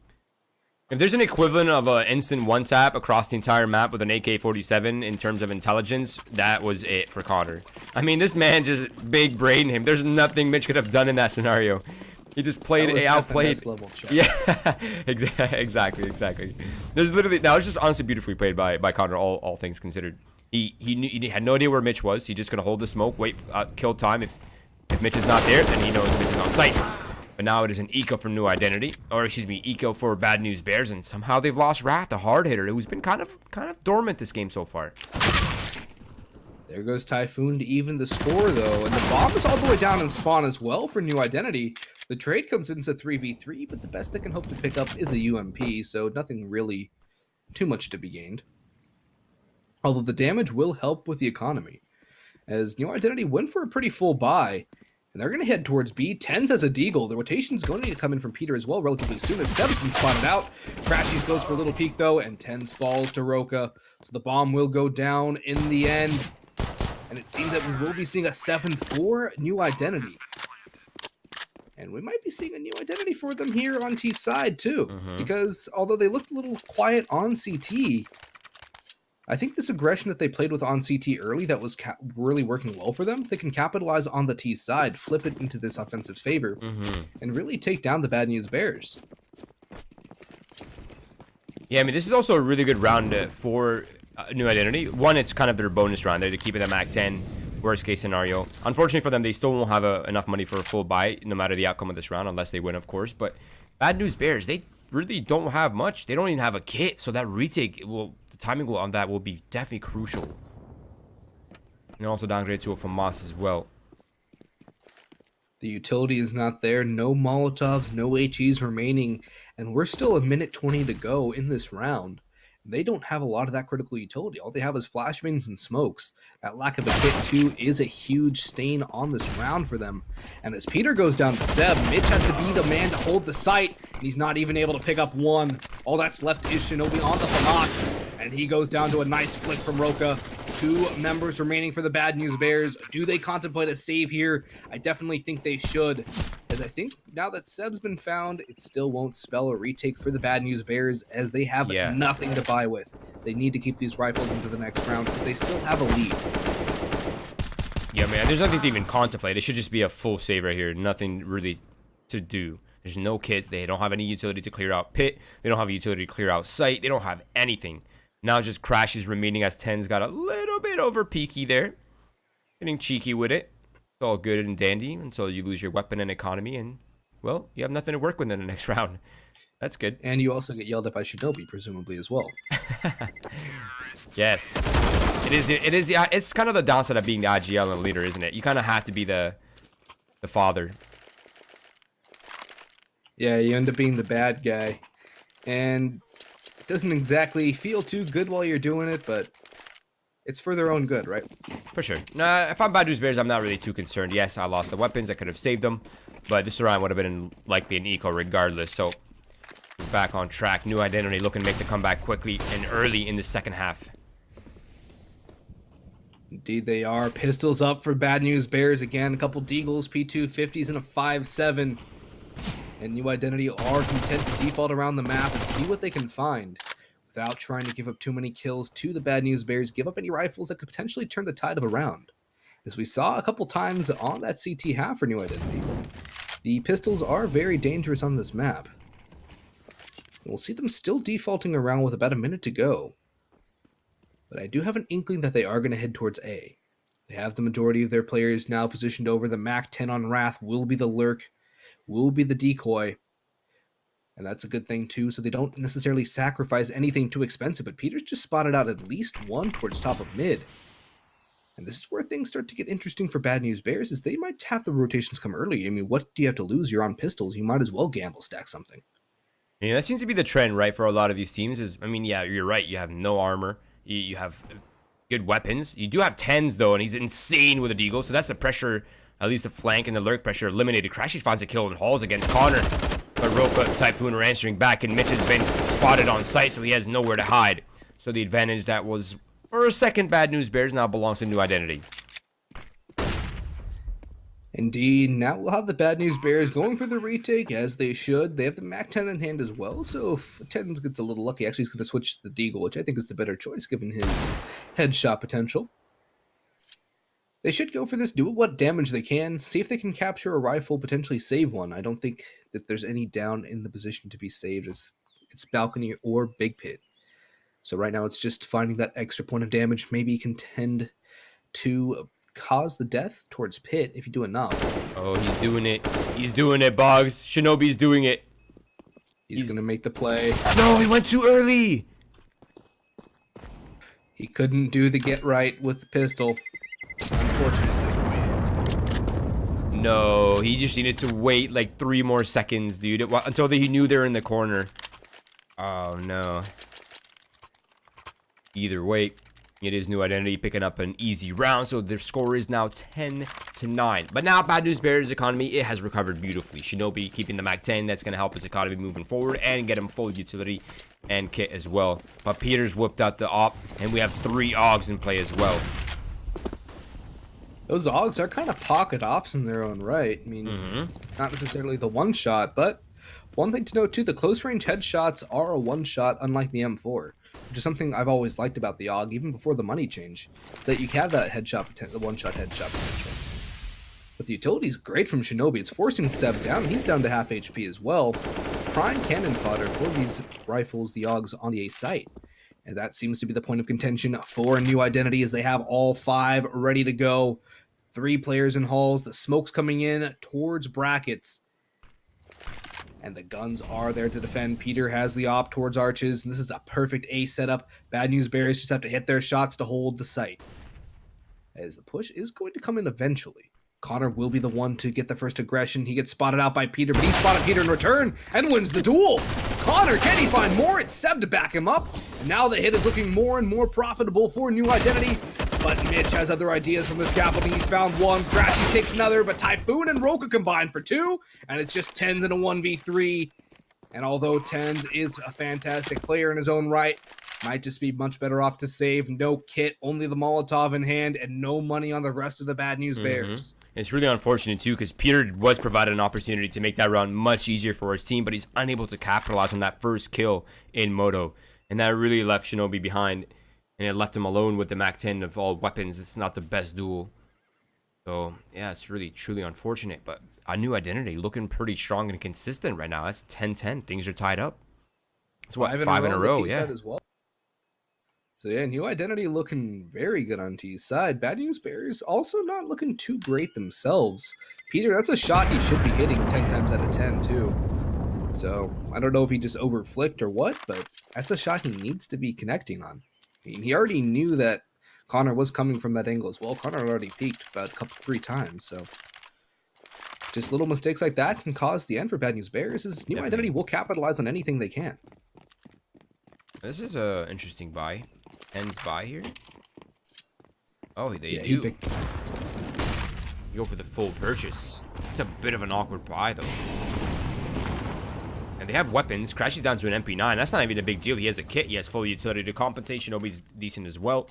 If there's an equivalent of an instant one-tap across the entire map with an AK-47 in terms of intelligence, that was it for Connor. I mean, this man just big brained him. There's nothing Mitch could have done in that scenario. He just played it, outplayed. Yeah, exactly. There's literally, now it's just honestly beautifully played by Connor, all things considered. He had no idea where Mitch was. He's just gonna hold the smoke, wait, kill time. If Mitch is not there, then he knows Mitch is on site. But now it is an eco for New Identity, or excuse me, eco for Bad News Bears, and somehow they've lost Wrath, a hard hitter who's been kind of dormant this game so far. There goes Typhoon to even the score though, and the bomb is all the way down in spawn as well for New Identity. The trade comes into 3v3, but the best they can hope to pick up is a UMP, so nothing really too much to be gained. Although the damage will help with the economy, as New Identity went for a pretty full buy. And they're going to head towards B. Tens has a deagle. The rotation's going to need to come in from Peter as well relatively soon as Seb's been spotted out. Crashies goes for a little peek though, and Tens falls to Roka. So the bomb will go down in the end. And it seems that we will be seeing a 7-4 New Identity. And we might be seeing a New Identity for them here on T side too. Because although they looked a little quiet on CT, I think this aggression that they played with on CT early that was really working well for them, they can capitalize on the T side, flip it into this offensive favor, and really take down the Bad News Bears. Yeah, I mean, this is also a really good round for New Identity. One, it's kind of their bonus round there to keep it at Mac 10, worst case scenario. Unfortunately for them, they still won't have enough money for a full buy, no matter the outcome of this round, unless they win, of course. But Bad News Bears, they really don't have much. They don't even have a kit, so that retake the timing on that will be definitely crucial. And also downgrade to a FAMAS as well. The utility is not there. No Molotovs, no HEs remaining, and we're still a minute 20 to go in this round. They don't have a lot of that critical utility. All they have is flashbangs and smokes. That lack of a kit too is a huge stain on this round for them. And as Peter goes down to Seb, Mitch has to be the man to hold the site, and he's not even able to pick up one. All that's left is Shinobi on the FAMAS, and he goes down to a nice flick from Roka. 2 members remaining for the Bad News Bears. Do they contemplate a save here? I definitely think they should, as I think now that Seb's been found, it still won't spell a retake for the Bad News Bears, as they have nothing to buy with. They need to keep these rifles into the next round because they still have a lead. Yeah, man, there's nothing to even contemplate. It should just be a full save right here. Nothing really to do. There's no kit. They don't have any utility to clear out pit. They don't have a utility to clear out site. They don't have anything. Now just crashes remaining as 10's got a little bit over peaky there. Getting cheeky with it. It's all good and dandy until you lose your weapon and economy, and, well, you have nothing to work with in the next round. That's good. And you also get yelled at by Shinobi, presumably, as well. Yes. It's kind of the downside of being the IGL and leader, isn't it? You kind of have to be the father. Yeah, you end up being the bad guy. And it doesn't exactly feel too good while you're doing it, but it's for their own good, right? For sure. Nah, if I'm Bad News Bears, I'm not really too concerned. Yes, I lost the weapons. I could have saved them. But this round would have been likely an eco regardless. So, back on track. New identity looking to make the comeback quickly and early in the second half. Indeed, they are. Pistols up for Bad News Bears again. A couple Deagles, P250s, and a 5.7. And New Identity are content to default around the map and see what they can find without trying to give up too many kills to the Bad News Bears, give up any rifles that could potentially turn the tide of a round. As we saw a couple times on that CT half for New Identity, the pistols are very dangerous on this map. And we'll see them still defaulting around with about a minute to go. But I do have an inkling that they are going to head towards A. They have the majority of their players now positioned over. The MAC-10 on Wrath will be the lurk, will be the decoy. And that's a good thing too, so they don't necessarily sacrifice anything too expensive. But Peter's just spotted out at least one towards top of mid. And this is where things start to get interesting for Bad News Bears, is they might have the rotations come early. I mean, what do you have to lose? You're on pistols. You might as well gamble stack something. Yeah, that seems to be the trend, right, for a lot of these teams. I mean, yeah, you're right. You have no armor. You have good weapons. You do have 10s, though, and he's insane with a deagle. So that's the pressure, at least the flank and the lurk pressure eliminated. Crashy finds a kill in Halls against Connor. But Roka, Typhoon are answering back, and Mitch has been spotted on site, so he has nowhere to hide. So the advantage that was, for a second, Bad News Bears now belongs to New Identity. Indeed, now we'll have the Bad News Bears going for the retake, as they should. They have the MAC-10 in hand as well, so if 10s gets a little lucky, actually he's going to switch to the Deagle, which I think is the better choice given his headshot potential. They should go for this, do what damage they can, see if they can capture a rifle, potentially save one. I don't think that there's any down in the position to be saved. It's balcony or big pit. So right now it's just finding that extra point of damage, maybe contend to cause the death towards pit if you do enough. Oh, he's doing it. He's doing it, Boggs. Shinobi's doing it. He's going to make the play. No, he went too early. He couldn't do the get right with the pistol, unfortunately. No, he just needed to wait like 3 more seconds, dude, until he knew they were in the corner. Oh, no. Either way, it is New Identity picking up an easy round, so their score is now 10-9. But now, Bad News Bears' economy, it has recovered beautifully. Shinobi keeping the MAC-10, that's going to help his economy moving forward and get him full utility and kit as well. But Peter's whipped out the op, and we have 3 AUGs in play as well. Those AUGs are kind of pocket ops in their own right. I mean, not necessarily the one shot, but one thing to note too, the close range headshots are a one shot, unlike the M4. Which is something I've always liked about the AUG, even before the money change, is that you have that headshot, the one-shot headshot potential. But the utility is great from Shinobi. It's forcing Seb down. He's down to half HP as well. Prime cannon fodder for these rifles, the AUGs on the A site. And that seems to be the point of contention for New Identity, as they have all 5 ready to go. 3 players in halls. The smoke's coming in towards brackets. And the guns are there to defend. Peter has the op towards arches, and this is a perfect A setup. Bad News Bears just have to hit their shots to hold the site, as the push is going to come in eventually. Connor will be the one to get the first aggression. He gets spotted out by Peter, but he spotted Peter in return and wins the duel. Connor, can he find more? It's Seb to back him up. And now the hit is looking more and more profitable for New Identity. But Mitch has other ideas from the scaffolding. He's found one. Crashy takes another, but Typhoon and Roka combine for 2. And it's just 10s in a 1v3. And although 10s is a fantastic player in his own right, might just be much better off to save. No kit, only the Molotov in hand, and no money on the rest of the Bad News Bears. It's really unfortunate, too, because Peter was provided an opportunity to make that round much easier for his team, but he's unable to capitalize on that first kill in Moto. And that really left Shinobi behind, and it left him alone with the MAC-10 of all weapons. It's not the best duel. So, yeah, it's really, truly unfortunate. But a New Identity looking pretty strong and consistent right now. That's 10-10. Things are tied up. It's what, 5 in a row, yeah. As well. So, yeah, New Identity looking very good on T's side. Bad News Bears also not looking too great themselves. Peter, that's a shot he should be hitting 10 times out of 10, too. So, I don't know if he just overflicked or what, but that's a shot he needs to be connecting on. I mean, he already knew that Connor was coming from that angle as well. Connor already peeked about 3 times, so just little mistakes like that can cause the end for Bad News Bears. As New Identity will capitalize on anything they can. This is a interesting buy. Ends buy here. Oh, they do. You go for the full purchase. It's a bit of an awkward buy, though. And they have weapons. Crashes down to an MP9. That's not even a big deal. He has a kit. He has full utility. The compensation always decent as well.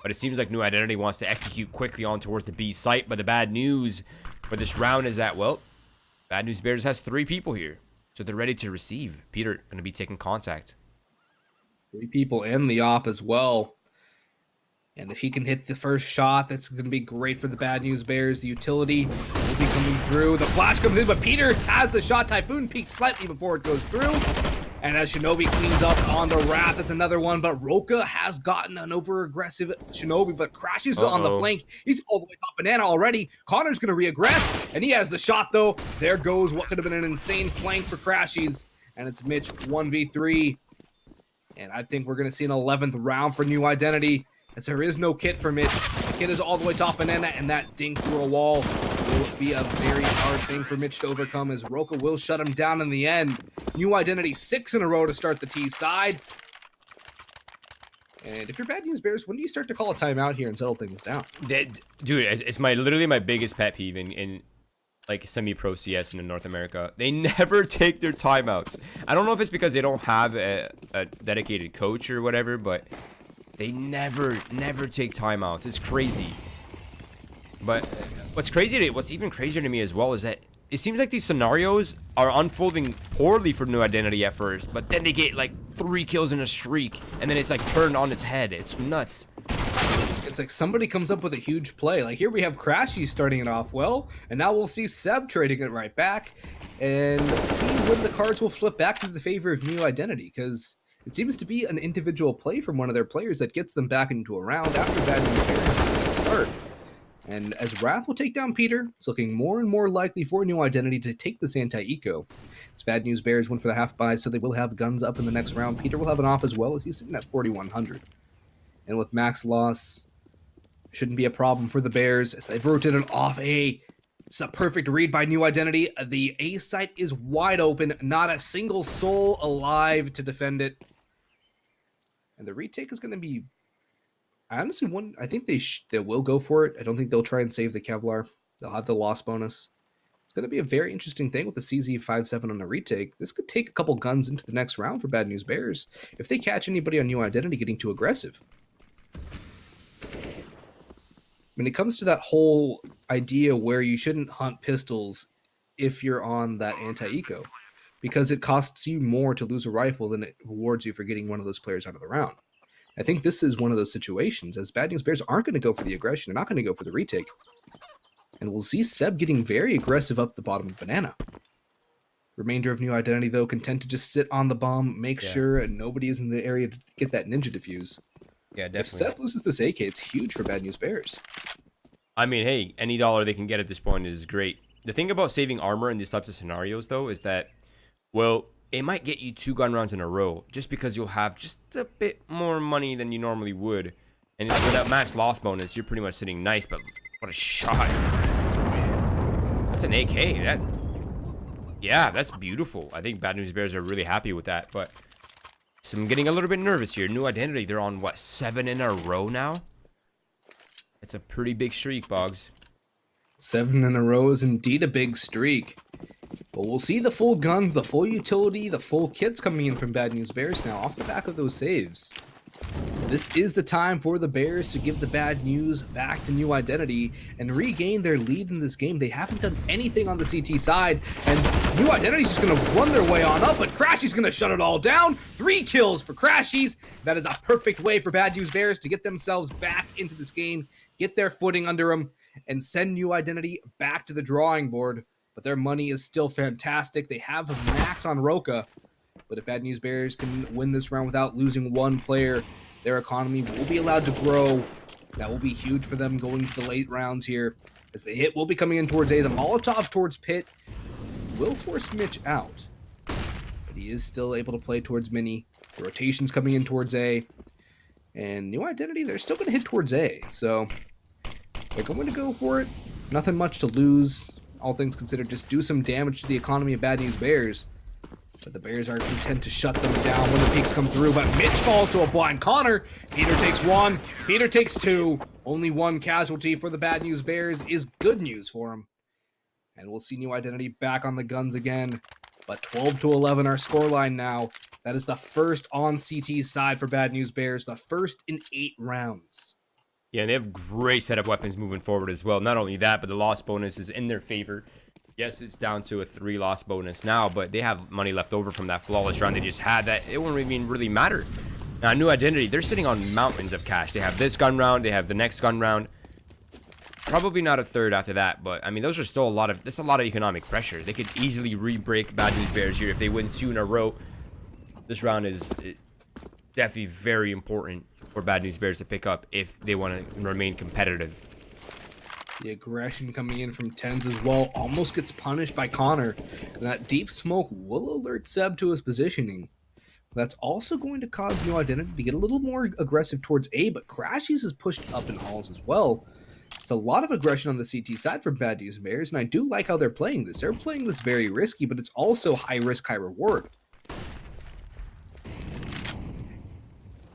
But it seems like New Identity wants to execute quickly on towards the B site. But the bad news for this round is that, well, Bad News Bears has 3 people here. So they're ready to receive. Peter going to be taking contact. 3 people in the op as well. And if he can hit the first shot, that's going to be great for the Bad News Bears. The utility will be coming through. The flash comes in, but Peter has the shot. Typhoon peaks slightly before it goes through. And as Shinobi cleans up on the Wrath, that's another one. But Roka has gotten an over-aggressive Shinobi, but crashes on the flank. He's all the way top banana already. Connor's going to re-aggress, and he has the shot, though. There goes what could have been an insane flank for Crashies. And it's Mitch 1v3. And I think we're going to see an 11th round for New Identity, as there is no kit for Mitch. The kit is all the way top banana, and that dink through a wall will be a very hard thing for Mitch to overcome, as Roka will shut him down in the end. New Identity 6 in a row to start the T side. And if you're Bad News Bears, when do you start to call a timeout here and settle things down? Dude, it's literally my biggest pet peeve in like semi-pro CS in North America. They never take their timeouts. I don't know if it's because they don't have a dedicated coach or whatever, but they never take timeouts. It's crazy. But what's even crazier to me as well is that it seems like these scenarios are unfolding poorly for New Identity at first, but then they get like 3 kills in a streak, and then it's like turned on its head. It's nuts. It's like somebody comes up with a huge play. Like here we have Crashy starting it off well, and now we'll see Seb trading it right back, and see when the cards will flip back to the favor of New Identity, because it seems to be an individual play from one of their players that gets them back into a round after Bad News Bears start. And as Wrath will take down Peter, it's looking more and more likely for New Identity to take this anti-eco. As Bad News Bears went for the half buy, so they will have guns up in the next round. Peter will have an op as well, as he's sitting at 4,100. And with max loss, shouldn't be a problem for the Bears, as they've rotated off A. It's a perfect read by New Identity. The A site is wide open, not a single soul alive to defend it. And the retake is going to be, honestly, one. I think they will go for it. I don't think they'll try and save the Kevlar. They'll have the loss bonus. It's going to be a very interesting thing with the CZ57 on a retake. This could take a couple guns into the next round for Bad News Bears if they catch anybody on New Identity getting too aggressive. When it comes to that whole idea where you shouldn't hunt pistols if you're on that anti-eco, because it costs you more to lose a rifle than it rewards you for getting one of those players out of the round. I think this is one of those situations, as Bad News Bears aren't going to go for the aggression. They're not going to go for the retake. And we'll see Seb getting very aggressive up the bottom of Banana. Remainder of New Identity, though, content to just sit on the bomb, make sure nobody is in the area to get that ninja defuse. Yeah, definitely. If Seb loses this AK, it's huge for Bad News Bears. I mean, hey, any dollar they can get at this point is great. The thing about saving armor in these types of scenarios, though, is that, well, it might get you 2 gun rounds in a row just because you'll have just a bit more money than you normally would. And with that max loss bonus, you're pretty much sitting nice, but what a shot. That's an AK. Yeah, that's beautiful. I think Bad News Bears are really happy with that, but I'm getting a little bit nervous here. New Identity, they're on, what, 7 in a row now? It's a pretty big streak, Boggs. 7 in a row is indeed a big streak. But we'll see the full guns, the full utility, the full kits coming in from Bad News Bears now off the back of those saves. So this is the time for the Bears to give the Bad News back to New Identity and regain their lead in this game. They haven't done anything on the CT side, and New Identity's just going to run their way on up, but Crashy's going to shut it all down. 3 kills for Crashies. That is a perfect way for Bad News Bears to get themselves back into this game, get their footing under them, and send New Identity back to the drawing board. But their money is still fantastic. They have a max on Roka. But if Bad News Bears can win this round without losing one player, their economy will be allowed to grow. That will be huge for them going into the late rounds here. As the hit will be coming in towards A. The Molotov towards Pit will force Mitch out. But he is still able to play towards Mini. The rotation's coming in towards A. And New Identity, they're still going to hit towards A. So they're going to go for it. Nothing much to lose. all things considered, just do some damage to the economy of Bad News Bears. But the Bears are content to shut them down when the peaks come through. But Mitch falls to a blind Connor. Peter takes one. Peter takes two. Only one casualty for the Bad News Bears is good news for him. And we'll see New Identity back on the guns again. But 12-11 our scoreline now. That is the first on CT's side for Bad News Bears. The first in 8 rounds. Yeah, and they have great set of weapons moving forward as well. Not only that, but the loss bonus is in their favor. Yes, it's down to a 3 loss bonus now, but they have money left over from that flawless round they just had that it won't even really matter. Now, New Identity, they're sitting on mountains of cash. They have this gun round, they have the next gun round. Probably not a third after that, but I mean, those are still that's a lot of economic pressure. They could easily re-break Bad News Bears here if they win 2 in a row. This round is definitely very important for Bad News Bears to pick up if they want to remain competitive. The aggression coming in from Tens as well almost gets punished by Connor. And that deep smoke will alert Seb to his positioning. That's also going to cause New Identity to get a little more aggressive towards A, but Crashies is pushed up in halls as well. It's a lot of aggression on the CT side for Bad News Bears, and I do like how they're playing this. They're playing this very risky, but it's also high risk, high reward.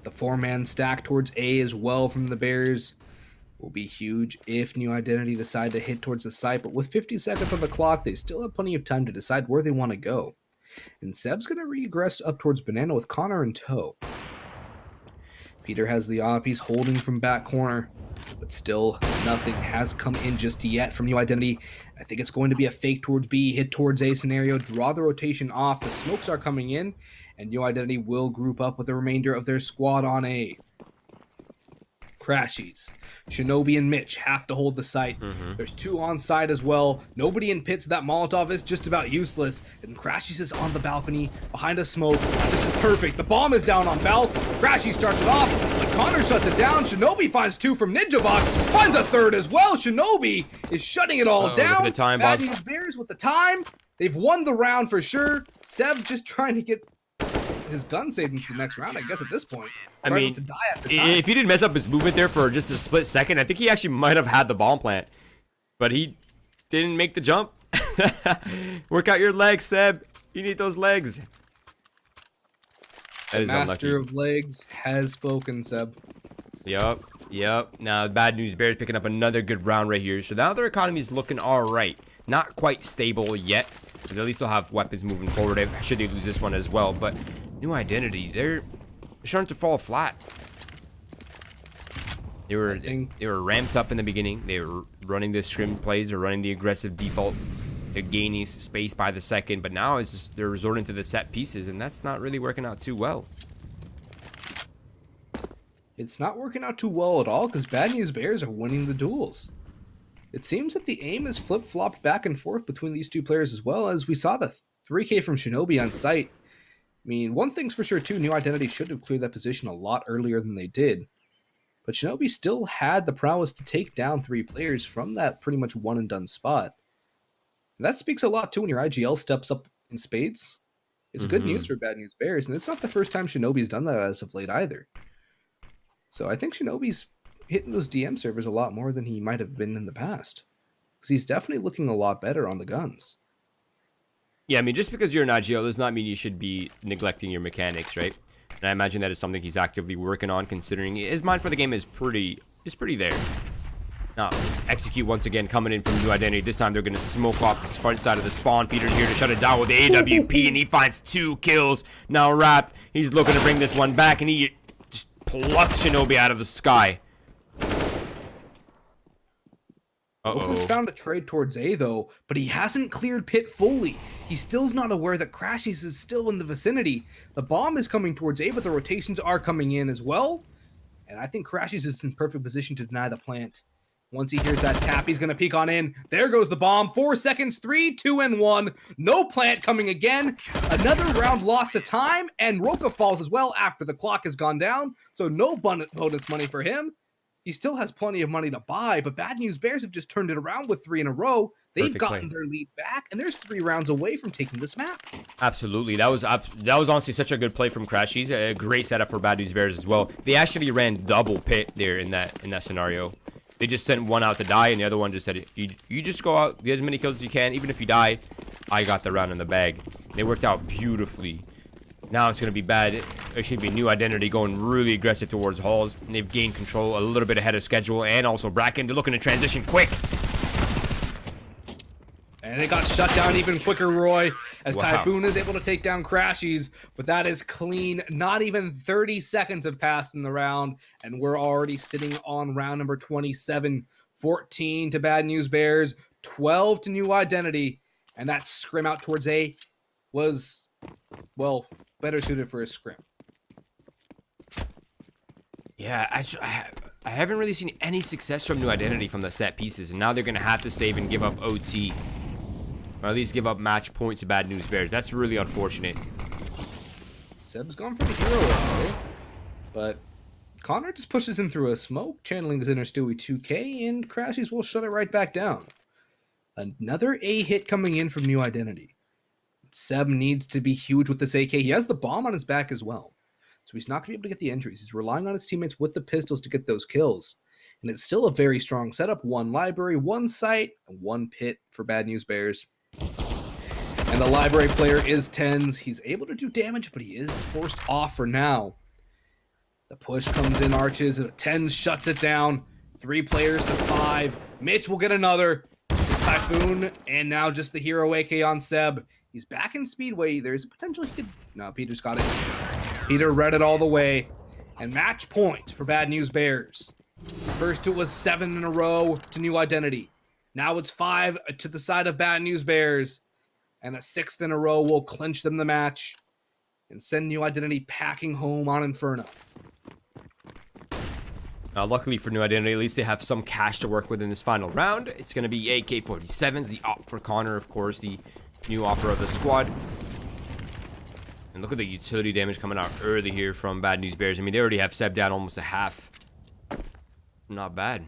The 4-man stack towards A as well from the Bears will be huge if New Identity decide to hit towards the site, but with 50 seconds on the clock, they still have plenty of time to decide where they want to go. And Seb's going to regress up towards Banana with Connor in tow. Peter has the op, he's holding from back corner, but still nothing has come in just yet from New Identity. I think it's going to be a fake towards B, hit towards A scenario, draw the rotation off, the smokes are coming in, and New Identity will group up with the remainder of their squad on A. Crashies. Shinobi and Mitch have to hold the site. There's 2 on site as well. Nobody in pits. That Molotov is just about useless. And Crashies is on the balcony behind a smoke. This is perfect. The bomb is down on Val. Crashies starts it off, but Connor shuts it down. Shinobi finds 2 from Ninja Box. Finds a 3rd as well. Shinobi is shutting it all down. Look at the time, Bad Boggs. News Bears with the time. They've won the round for sure. Seb just trying to get his gun saving for the next round, I guess, at this point. I mean, to die after time. if he didn't mess up his movement there for just a split second, I think he actually might have had the bomb plant. But he didn't make the jump. Work out your legs, Seb. You need those legs. That is Master unlucky. of legs has spoken, Seb. Yep. Now, Bad News Bears picking up another good round right here. So now their economy is looking all right. Not quite stable yet. But at least they'll have weapons moving forward. Should they lose this one as well. But New Identity, they're starting to fall flat. They were ramped up in the beginning. They were running the scrim plays. They're running the aggressive default. They're gaining space by the second. But now it's just, they're resorting to the set pieces. And that's not really working out too well. It's not working out too well at all because Bad News Bears are winning the duels. It seems that the aim is flip-flopped back and forth between these 2 players as well, as we saw the 3K from Shinobi on site. I mean, one thing's for sure too, New Identity should have cleared that position a lot earlier than they did. But Shinobi still had the prowess to take down 3 players from that pretty much one-and-done spot. And that speaks a lot too when your IGL steps up in spades. It's good news for Bad News Bears, and it's not the first time Shinobi's done that as of late either. So I think Shinobi's hitting those DM servers a lot more than he might have been in the past. Because he's definitely looking a lot better on the guns. Yeah, I mean, just because you're an IGL does not mean you should be neglecting your mechanics, right? And I imagine that is something he's actively working on, considering his mind for the game is pretty there. Now, let's execute once again, coming in from New Identity. This time they're going to smoke off the front side of the spawn. Peter's here to shut it down with the AWP, and he finds 2 kills. Now, Wrath, he's looking to bring this one back, and he just plucks Shinobi out of the sky. Lucas found a trade towards A, though, but he hasn't cleared pit fully. He still's not aware that Crashies is still in the vicinity. The bomb is coming towards A, but the rotations are coming in as well. And I think Crashies is in perfect position to deny the plant. Once he hears that tap, he's going to peek on in. There goes the bomb. 4 seconds, 3, 2, and 1. No plant coming again. Another round lost to time, and Roka falls as well after the clock has gone down. So no bonus money for him. He still has plenty of money to buy, but Bad News Bears have just turned it around with 3 in a row. They've gotten their lead back, and there's 3 rounds away from taking this map. Absolutely. That was honestly such a good play from Crashies. A great setup for Bad News Bears as well. They actually ran double pit there in that scenario. They just sent one out to die, and the other one just said, you just go out, get as many kills as you can. Even if you die, I got the round in the bag. They worked out beautifully. Now it's going to be bad. It should be New Identity going really aggressive towards Halls. And they've gained control a little bit ahead of schedule. And also Bracken, they're looking to transition quick. And it got shut down even quicker, Roy, as Wow. Typhoon is able to take down Crashies. But that is clean. Not even 30 seconds have passed in the round. And we're already sitting on round number 27. 14 to Bad News Bears. 12 to New Identity. And that scrim out towards A was, well, better suited for a scrim. Yeah, I haven't really seen any success from New Identity from the set pieces. And now they're going to have to save and give up OT. Or at least give up match points to Bad News Bears. That's really unfortunate. Seb's gone for the hero angle, but Connor just pushes him through a smoke, channeling his inner Stewie 2K, and Crashies will shut it right back down. Another A hit coming in from New Identity. Seb needs to be huge with this AK. He has the bomb on his back as well, so he's not going to be able to get the entries. He's relying on his teammates with the pistols to get those kills, and it's still a very strong setup. One library, one site, and one pit for Bad News Bears. And the library player is Tens. He's able to do damage, but he is forced off for now. The push comes in arches. Tens shuts it down. 3 players to 5. Mitch will get another. Typhoon, and now just the hero AK on Seb. He's back in Speedway. There's a potential he could... No, Peter's got it. Peter read it all the way. And match point for Bad News Bears. First it was 7 in a row to New Identity. Now it's 5 to the side of Bad News Bears. And a 6th in a row will clinch them the match and send New Identity packing home on Inferno. Luckily for New Identity, at least they have some cash to work with in this final round. It's going to be AK-47s, the op for Connor, of course, the new opera of the squad. And look at the utility damage coming out early here from Bad News Bears. I mean, they already have Seb down almost a half. Not bad.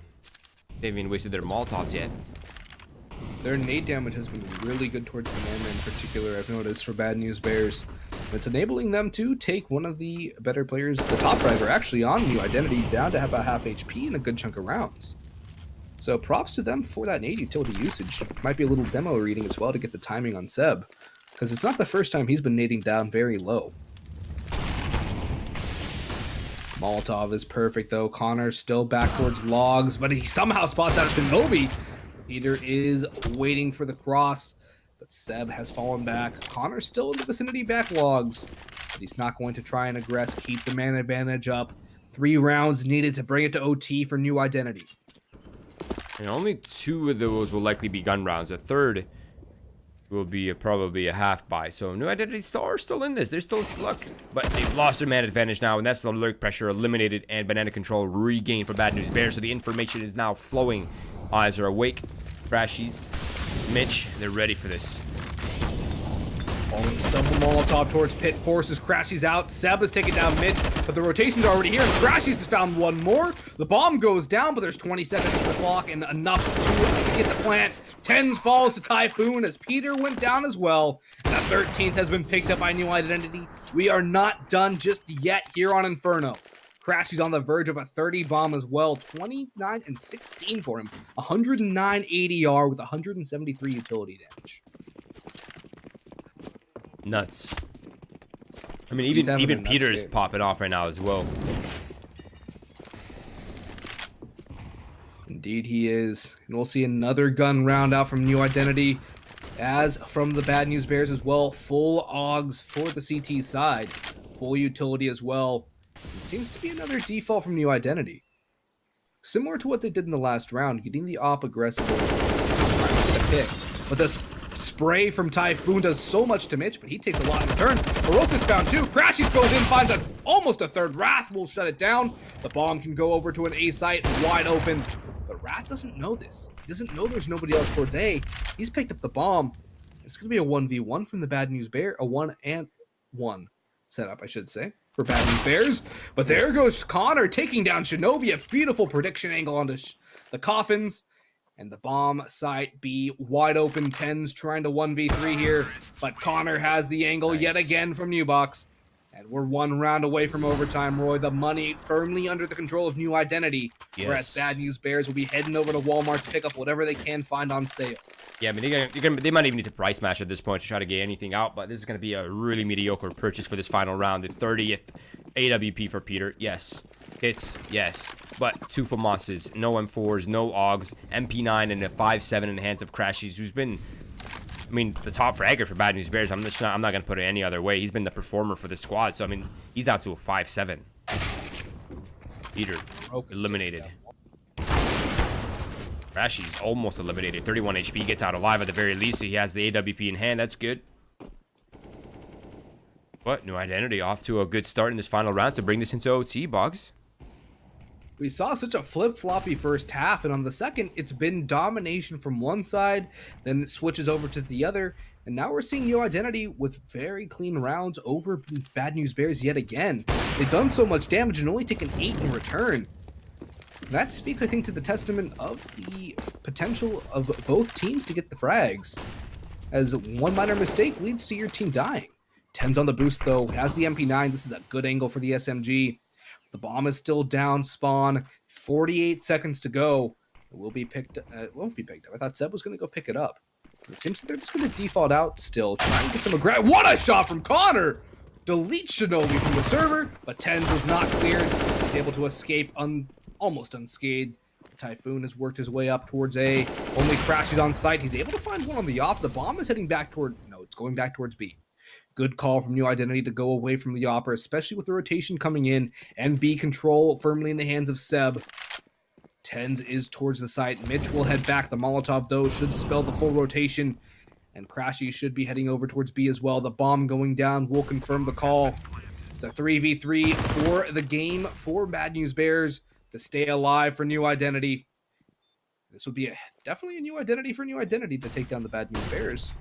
They haven't even wasted their Molotovs yet. Their nade damage has been really good towards Banana in particular, I've noticed, for Bad News Bears. It's enabling them to take one of the better players, the top driver, actually on New Identity, down to have about half HP and a good chunk of rounds. So props to them for that nade utility usage. Might be a little demo reading as well to get the timing on Seb, because it's not the first time he's been nading down very low. Molotov is perfect though. Connor still back towards logs, but he somehow spots out Shinobi. Peter is waiting for the cross, but Seb has fallen back. Connor's still in the vicinity backlogs, but he's not going to try and aggress, keep the man advantage up. 3 rounds needed to bring it to OT for New Identity. And only 2 of those will likely be gun rounds. A third will be probably a half buy. So New Identity are still in this. They're still luck, but they've lost their man advantage now, and that's the lurk pressure eliminated and banana control regained for Bad News Bears. So the information is now flowing. Eyes are awake. Crashies, Mitch, they're ready for this. Double Molotov towards pit, forces Crashies out. Seb is taking down Mitch, but the rotation's already here, and Crashies has found one more. The bomb goes down, but there's 20 seconds on the clock and enough to get the plant. Tens falls to Typhoon as Peter went down as well. And that 13th has been picked up by New Identity. We are not done just yet here on Inferno. Crashies on the verge of a 30 bomb as well. 29 and 16 for him. 109 ADR with 173 utility damage. Nuts. I mean, even Peter's popping off right now as well. Indeed he is. And we'll see another gun round out from New Identity. As from the Bad News Bears as well. Full AUGs for the CT side. Full utility as well. It seems to be another default from New Identity. Similar to what they did in the last round, getting the op aggressive. But this spray from Typhoon does so much to Mitch, but he takes a lot in return. Heroka's found 2. Crashies goes in, finds almost a third. Wrath will shut it down. The bomb can go over to an A site, wide open. But Wrath doesn't know this. He doesn't know there's nobody else towards A. He's picked up the bomb. It's going to be a 1v1 from the Bad News Bear. A 1-and-1 setup, I should say, for Bad News Bears. But there goes Connor taking down Shinobi. A beautiful prediction angle onto the coffins. And the bomb site B wide open. Tens trying to 1v3 here. But Connor has the angle yet again from Newbox. And we're one round away from overtime, Roy. The money firmly under the control of New Identity. Yes. Whereas Bad News Bears will be heading over to Walmart to pick up whatever they can find on sale. Yeah, I mean, they might even need to price match at this point to try to get anything out, but this is going to be a really mediocre purchase for this final round. The 30th AWP for Peter. Yes. Hits, yes. But 2 FAMASes, no M4s, no AUGs, MP9, and a 5.7 in the hands of Crashies, who's been, I mean, the top fragger for Bad News Bears. I'm not going to put it any other way. He's been the performer for the squad, so, I mean, he's out to a 5.7. Peter, eliminated. Crashies almost eliminated. 31 HP, gets out alive at the very least, so he has the AWP in hand. That's good. But New Identity off to a good start in this final round to bring this into OT, Boggs. We saw such a flip-floppy first half, and on the second, it's been domination from one side, then it switches over to the other, and now we're seeing New Identity with very clean rounds over Bad News Bears yet again. They've done so much damage and only taken 8 in return. That speaks, I think, to the testament of the potential of both teams to get the frags, as one minor mistake leads to your team dying. 10's on the boost, though, has the MP9. This is a good angle for the SMG. The bomb is still down spawn. 48 seconds to go. It will be picked. It won't be picked up. I thought Seb was going to go pick it up. It seems like they're just going to default out still. Trying to get some aggression. What a shot from Connor! Delete Shinobi from the server, but Tens is not cleared. He's able to escape almost unscathed. Typhoon has worked his way up towards A. Only Crashes on site. He's able to find one on the op. The bomb is heading back toward... No, it's going back towards B. Good call from New Identity to go away from the Opera, especially with the rotation coming in and B control firmly in the hands of Seb. Tens is towards the site. Mitch will head back. The Molotov, though, should spell the full rotation. And Crashy should be heading over towards B as well. The bomb going down will confirm the call. It's a 3v3 for the game for Bad News Bears to stay alive for New Identity. This would be definitely a new identity for New Identity to take down the Bad News Bears.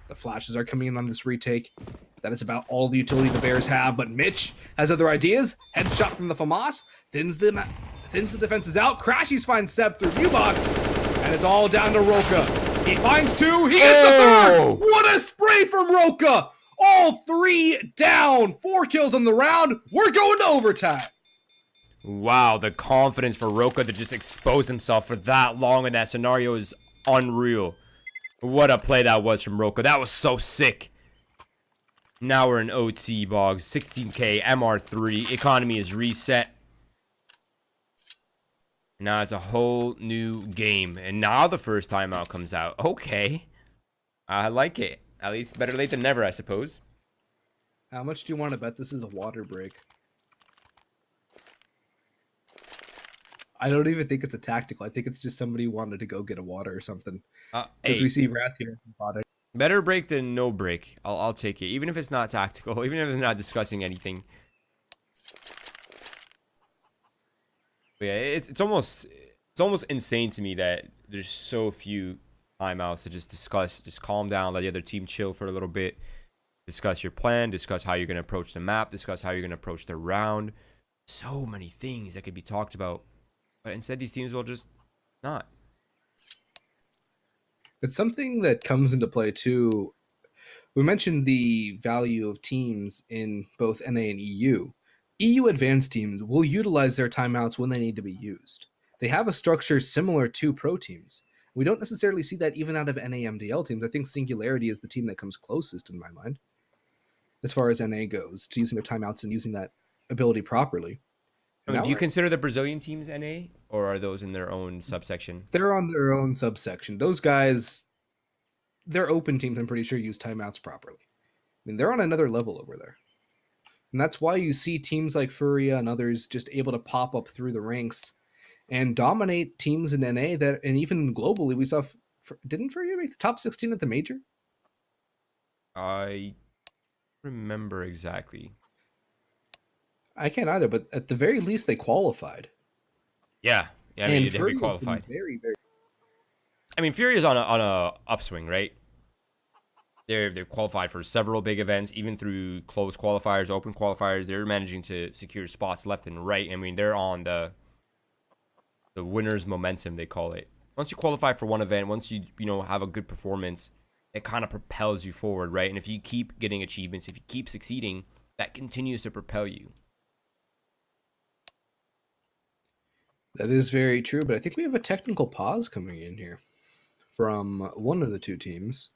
The flashes are coming in on this retake. That is about all the utility the Bears have, but Mitch has other ideas. Headshot from the FAMAS, thins the defenses out. Crashies finds Seb through U-Box, and it's all down to Roka. He finds 2, he gets the third! What a spray from Roka! All 3 down, 4 kills on the round. We're going to overtime. Wow, the confidence for Roka to just expose himself for that long in that scenario is unreal. What a play that was from Roka. That was so sick. Now we're in OT, Boggs. 16k, MR3. Economy is reset. Now it's a whole new game. And now the first timeout comes out. Okay. I like it. At least better late than never, I suppose. How much do you want to bet this is a water break? I don't even think it's a tactical. I think it's just somebody wanted to go get a water or something. Because we see Wrath here. Better break than no break. I'll take it. Even if it's not tactical. Even if they're not discussing anything. But yeah, it's almost insane to me that there's so few timeouts to just discuss. Just calm down. Let the other team chill for a little bit. Discuss your plan. Discuss how you're going to approach the map. Discuss how you're going to approach the round. So many things that could be talked about. But instead, these teams will just not. It's something that comes into play too. We mentioned the value of teams in both NA and EU. EU advanced teams will utilize their timeouts when they need to be used. They have a structure similar to pro teams. We don't necessarily see that even out of NA MDL teams. I think Singularity is the team that comes closest in my mind, as far as NA goes, to using their timeouts and using that ability properly. I mean, do you consider the Brazilian teams NA, or are those in their own subsection? They're on their own subsection. Those guys, they're open teams, I'm pretty sure, use timeouts properly. I mean, they're on another level over there. And that's why you see teams like Furia and others just able to pop up through the ranks and dominate teams in NA that, and even globally, we saw, didn't Furia make the top 16 at the major? I remember exactly. I can't either, but at the very least, they qualified. Yeah, I mean, they definitely qualified. Very, very. I mean, Furia's on a upswing, right? They're qualified for several big events, even through closed qualifiers, open qualifiers. They're managing to secure spots left and right. I mean, they're on the winner's momentum, they call it. Once you qualify for one event, once you have a good performance, it kind of propels you forward, right? And if you keep getting achievements, if you keep succeeding, that continues to propel you. That is very true, but I think we have a technical pause coming in here from one of the two teams.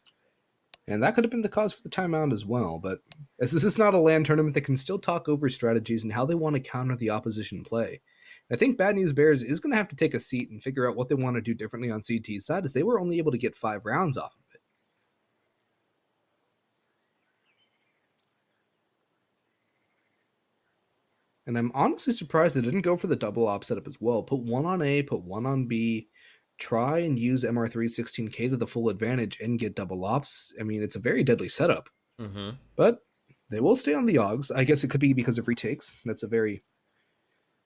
And that could have been the cause for the timeout as well. But as this is not a LAN tournament, they can still talk over strategies and how they want to counter the opposition play. I think Bad News Bears is going to have to take a seat and figure out what they want to do differently on CT's side, as they were only able to get 5 rounds off of it. And I'm honestly surprised they didn't go for the double op setup as well. Put one on A, put one on B, try and use MR316K to the full advantage and get double ops. I mean, it's a very deadly setup. But they will stay on the Oggs. I guess it could be because of retakes. That's a very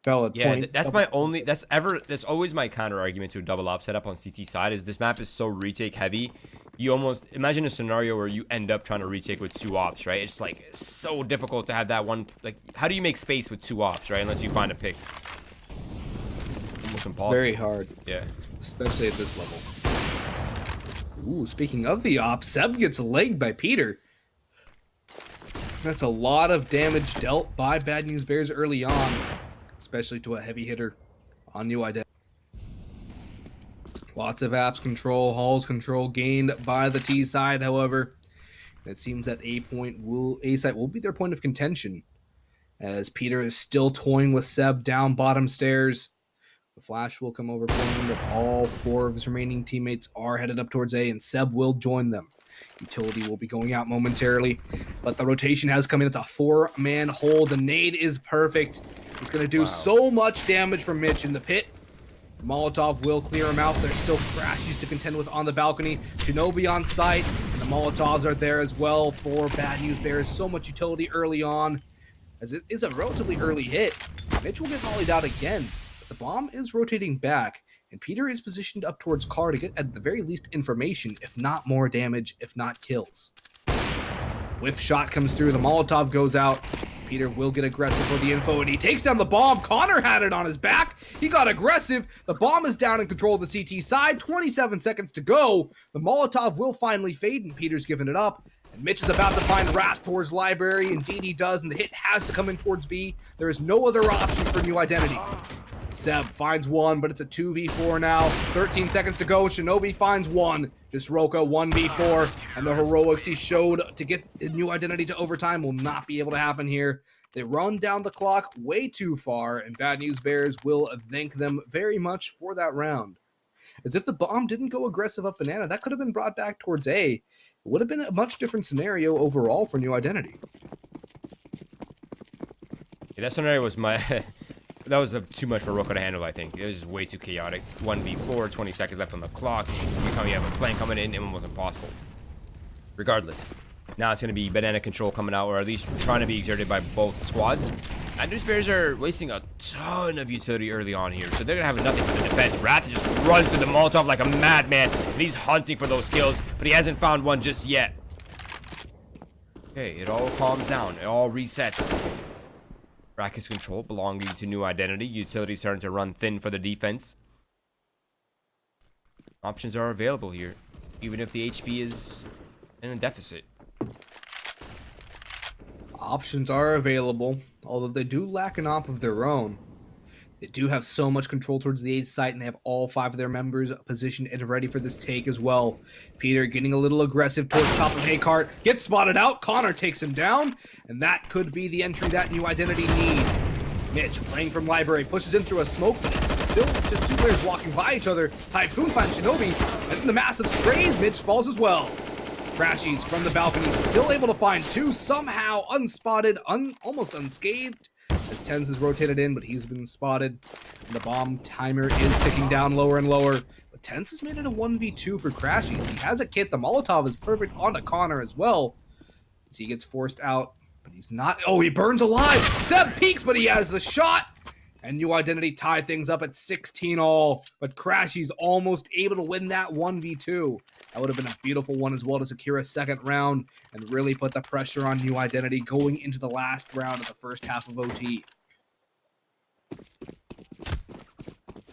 valid point. That's that's always my counter argument to a double op setup on CT side is this map is so retake heavy. You almost imagine a scenario where you end up trying to retake with 2 ops, right? It's like so difficult to have that one. Like, how do you make space with 2 ops, right? Unless you find a pick. Almost impossible. Very hard. Yeah. Especially at this level. Ooh, speaking of the ops, Seb gets legged by Peter. That's a lot of damage dealt by Bad News Bears early on, especially to a heavy hitter on new identity. Lots of apps control, halls control gained by the T side, however. It seems that A site will be their point of contention, as Peter is still toying with Seb down bottom stairs. The flash will come over for him, but all 4 of his remaining teammates are headed up towards A, and Seb will join them. Utility will be going out momentarily, but the rotation has come in. It's a 4-man hold. The nade is perfect. It's going to do so much damage for Mitch in the pit. Molotov will clear him out. There's still Crashies to contend with on the balcony. Shinobi on site, and the Molotovs are there as well for Bad News Bears. So much utility early on, as it is a relatively early hit. Mitch will get volleyed out again, but the bomb is rotating back, and Peter is positioned up towards Car to get at the very least information, if not more damage, if not kills. Whiff shot comes through, the Molotov goes out. Peter will get aggressive for the info, and he takes down the bomb. Connor had it on his back. He got aggressive. The bomb is down in control of the CT side. 27 seconds to go. The Molotov will finally fade, and Peter's given it up. And Mitch is about to find Wrath towards Library. Indeed he does, and the hit has to come in towards B. There is no other option for New Identity. Seb finds one, but it's a 2v4 now. 13 seconds to go. Shinobi finds one. Just Roka 1v4, and the heroics he showed to get New Identity to overtime will not be able to happen here. They run down the clock way too far, and Bad News Bears will thank them very much for that round. As if the bomb didn't go aggressive up Banana, that could have been brought back towards A. It would have been a much different scenario overall for New Identity. Yeah, that scenario was my... That was too much for Roka to handle, I think. It was way too chaotic. 1v4, 20 seconds left on the clock. You have a flank coming in, it was impossible. Regardless, now it's going to be banana control coming out, or at least trying to be exerted by both squads. And News Bears are wasting a ton of utility early on here, so they're going to have nothing for the defense. Wrath just runs through the Molotov like a madman, and he's hunting for those kills, but he hasn't found one just yet. Okay, it all calms down. It all resets. Brackets control belonging to New Identity. Utility starting to run thin for the defense. Options are available here, even if the HP is in a deficit. Options are available, although they do lack an op of their own. They do have so much control towards the A site, and they have all 5 of their members positioned and ready for this take as well. Peter getting a little aggressive towards the top of Haycart, gets spotted out. Connor takes him down, and that could be the entry that New Identity need. Mitch playing from Library, pushes in through a smoke, but it's still just 2 players walking by each other. Typhoon finds Shinobi, and in the massive sprays, Mitch falls as well. Crashies from the balcony, still able to find 2, somehow unspotted, almost unscathed. As Tens is rotated in, but he's been spotted. And the bomb timer is ticking down lower and lower. But Tens has made it a 1v2 for Crashies. He has a kit. The Molotov is perfect onto Connor as well. As he gets forced out, but he's not. Oh, he burns alive. Seb peeks, but he has the shot. And New Identity tie things up at 16 all. But Crashies almost able to win that 1v2. That would have been a beautiful one as well to secure a second round and really put the pressure on New Identity going into the last round of the first half of OT.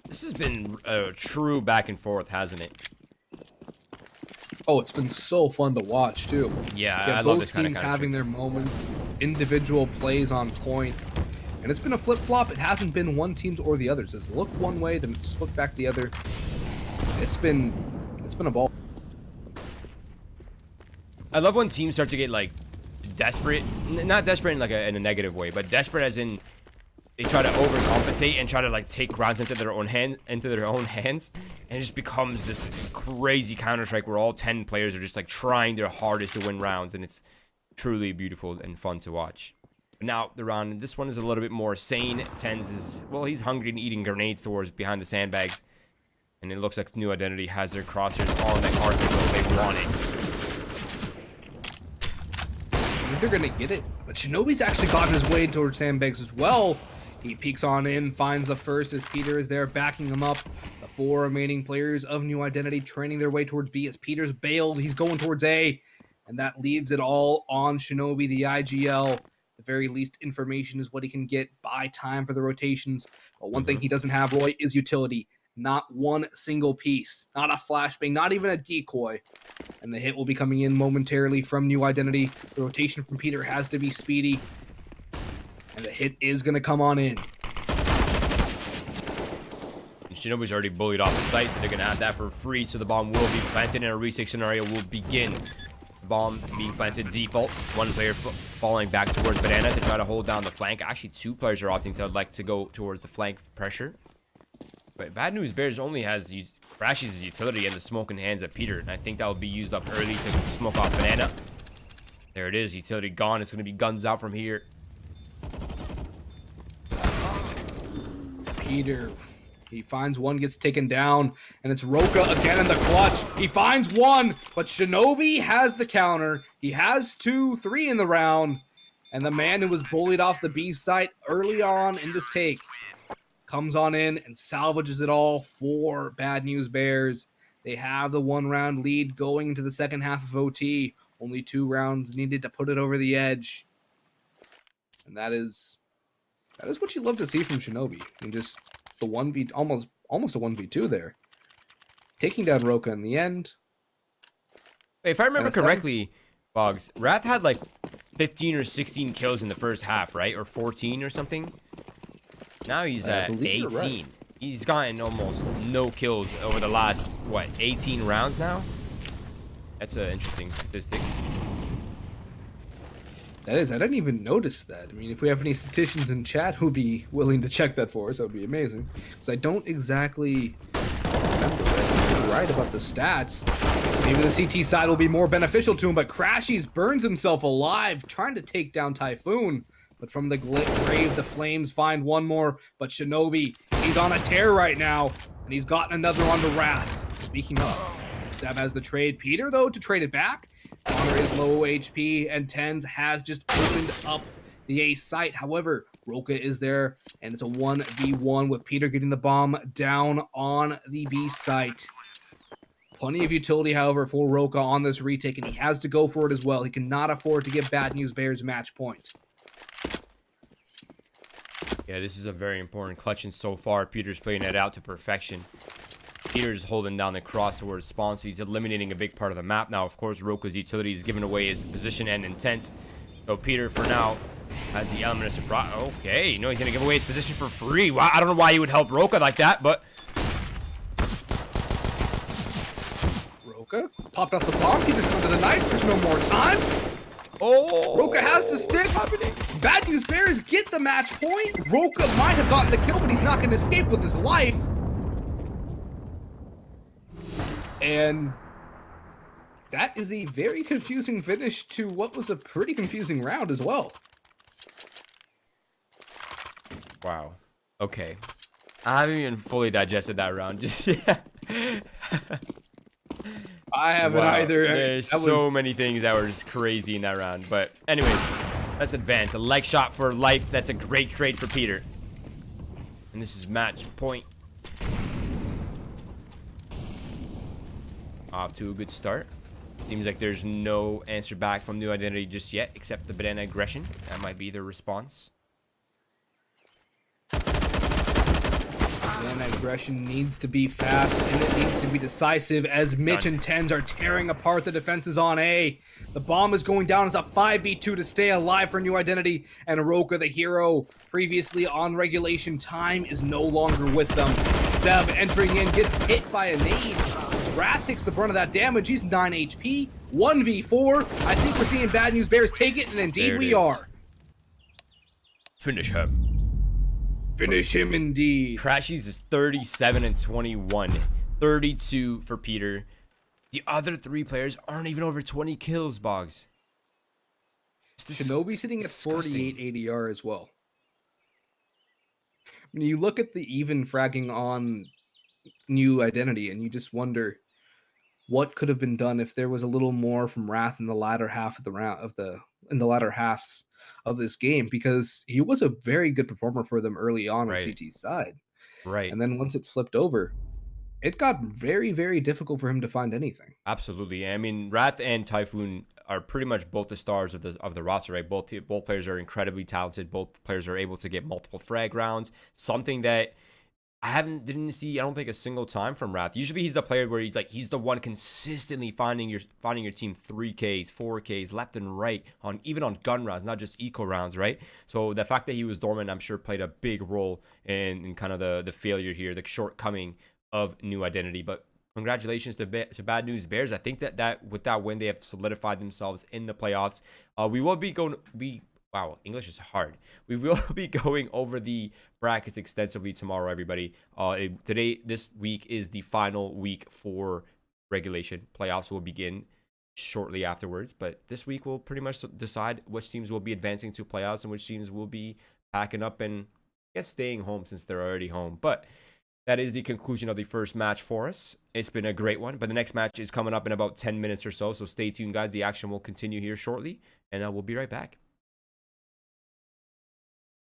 This has been a true back and forth, hasn't it? Oh, it's been so fun to watch too. Yeah, I love this kind of both teams having their moments. individual plays on point. And it's been a flip-flop. It hasn't been one team's or the other's. It's looked one way, then it's flipped back the other. It's been a ball. I love when teams start to get like desperate, not desperate in like in a negative way, but desperate as in they try to overcompensate and try to like take rounds into their own hands, and it just becomes this crazy Counter-Strike where all 10 players are just like trying their hardest to win rounds, and it's truly beautiful and fun to watch. But now the round, this one is a little bit more sane. Tens is, well, he's hungry and eating grenades towards behind the sandbags, and it looks like New Identity has their crosshairs on that carpet, so they want it. I think they're gonna get it, but Shinobi's actually gotten his way towards sandbags as well. He peeks on in, finds the first as Peter is there backing him up. The 4 remaining players of New Identity training their way towards B as Peter's bailed. He's going towards A, and that leaves it all on Shinobi, the IGL. The very least information is what he can get, buy time for the rotations. But one thing he doesn't have, Roy, is utility. Not one single piece, not a flashbang, not even a decoy. And the hit will be coming in momentarily from New Identity. The rotation from Peter has to be speedy. And the hit is going to come on in. Shinobi's already bullied off the site, so they're going to have that for free. So the bomb will be planted, and a retake scenario will begin. The bomb being planted default. One player falling back towards Banana to try to hold down the flank. Actually, 2 players are opting to like to go towards the flank pressure. But Bad News Bears only has Crashes' utility and the smoke in the hands of Peter, and I think that will be used up early to smoke off Banana. There it is, utility gone. It's going to be guns out from here. Peter, he finds one, gets taken down, and it's Roka again in the clutch. He finds one, but Shinobi has the counter. He has 2, 3 in the round, and the man who was bullied off the B site early on in this take comes on in and salvages it all for Bad News Bears. They have the 1-round lead going into the second half of OT. Only 2 rounds needed to put it over the edge. And that is what you love to see from Shinobi. And just the 1v, almost a 1v2 there. Taking down Roka in the end. If I remember correctly, Boggs, Wrath had like 15 or 16 kills in the first half, right? Or 14 or something. Now he's at 18. Right. He's gotten almost no kills over the last, what, 18 rounds now? That's an interesting statistic. That is. I didn't even notice that. I mean, if we have any statisticians in chat who'd be willing to check that for us, that would be amazing. Because I don't exactly remember that. You're right about the stats. Maybe the CT side will be more beneficial to him, but Crashies burns himself alive trying to take down Typhoon. But from the grave, the Flames find one more. But Shinobi, he's on a tear right now, and he's gotten another on the Wrath. Speaking of, Seb has the trade. Peter, though, to trade it back. Connor is low HP, and Tens has just opened up the A site. However, Roka is there, and it's a 1v1 with Peter getting the bomb down on the B site. Plenty of utility, however, for Roka on this retake, and he has to go for it as well. He cannot afford to give Bad News Bears match point. Yeah, this is a very important clutch, and so far, Peter's playing it out to perfection. Peter's holding down the cross towards spawn, so he's eliminating a big part of the map. Now, of course, Roka's utility is giving away his position and intent. So Peter, for now, has the element of surprise. Okay, no, he's going to give away his position for free. Wow, I don't know why he would help Roka like that, but... Roka popped off the bomb. He just went to the knife. There's no more time. Oh! Roka has to stick. Bad News Bears get the match point. Roka might have gotten the kill, but he's not going to escape with his life. And that is a very confusing finish to what was a pretty confusing round as well. Wow. Okay. I haven't even fully digested that round just yet. I haven't either. There's so many things that were just crazy in that round. But anyways, let's advance. A leg shot for life. That's a great trade for Peter. And this is match point. Off to a good start. Seems like there's no answer back from New Identity just yet, except the banana aggression. That might be their response. And aggression needs to be fast, and it needs to be decisive as Mitch and Tens are tearing apart the defenses on A. The bomb is going down as a 5v2 to stay alive for New Identity, and Roka, the hero, previously on regulation time, is no longer with them. Seb entering in, gets hit by a nade. Wrath takes the brunt of that damage. He's 9 HP, 1v4. I think we're seeing Bad News Bears take it, and indeed we are. Finish him. Finish him indeed. Crashies is 37 and 21. 32 for Peter. The other 3 players aren't even over 20 kills, Boggs. Shinobi sitting at 48 ADR as well. When you look at the even fragging on New Identity, and you just wonder what could have been done if there was a little more from Wrath in the latter half of the round in the latter halves of this game, because he was a very good performer for them early on CT's side. Right. And then once it flipped over, it got very, very difficult for him to find anything. Absolutely. I mean, Wrath and Typhoon are pretty much both the stars of the roster, right? Both players are incredibly talented. Both players are able to get multiple frag rounds, something that I didn't see, I don't think, a single time from Wrath. Usually he's the player where he's the one consistently finding your team 3Ks, 4Ks left and right even on gun rounds, not just eco rounds, right? So the fact that he was dormant, I'm sure, played a big role in kind of the failure here, the shortcoming of New Identity. But congratulations to Bad News Bears. I think that with that win, they have solidified themselves in the playoffs. Wow, English is hard. We will be going over the brackets extensively tomorrow, everybody. This week is the final week for regulation. Playoffs will begin shortly afterwards, but this week will pretty much decide which teams will be advancing to playoffs and which teams will be packing up and, I guess, staying home since they're already home. But that is the conclusion of the first match for us. It's been a great one, but the next match is coming up in about 10 minutes or so, so stay tuned, guys. The action will continue here shortly, and we'll be right back.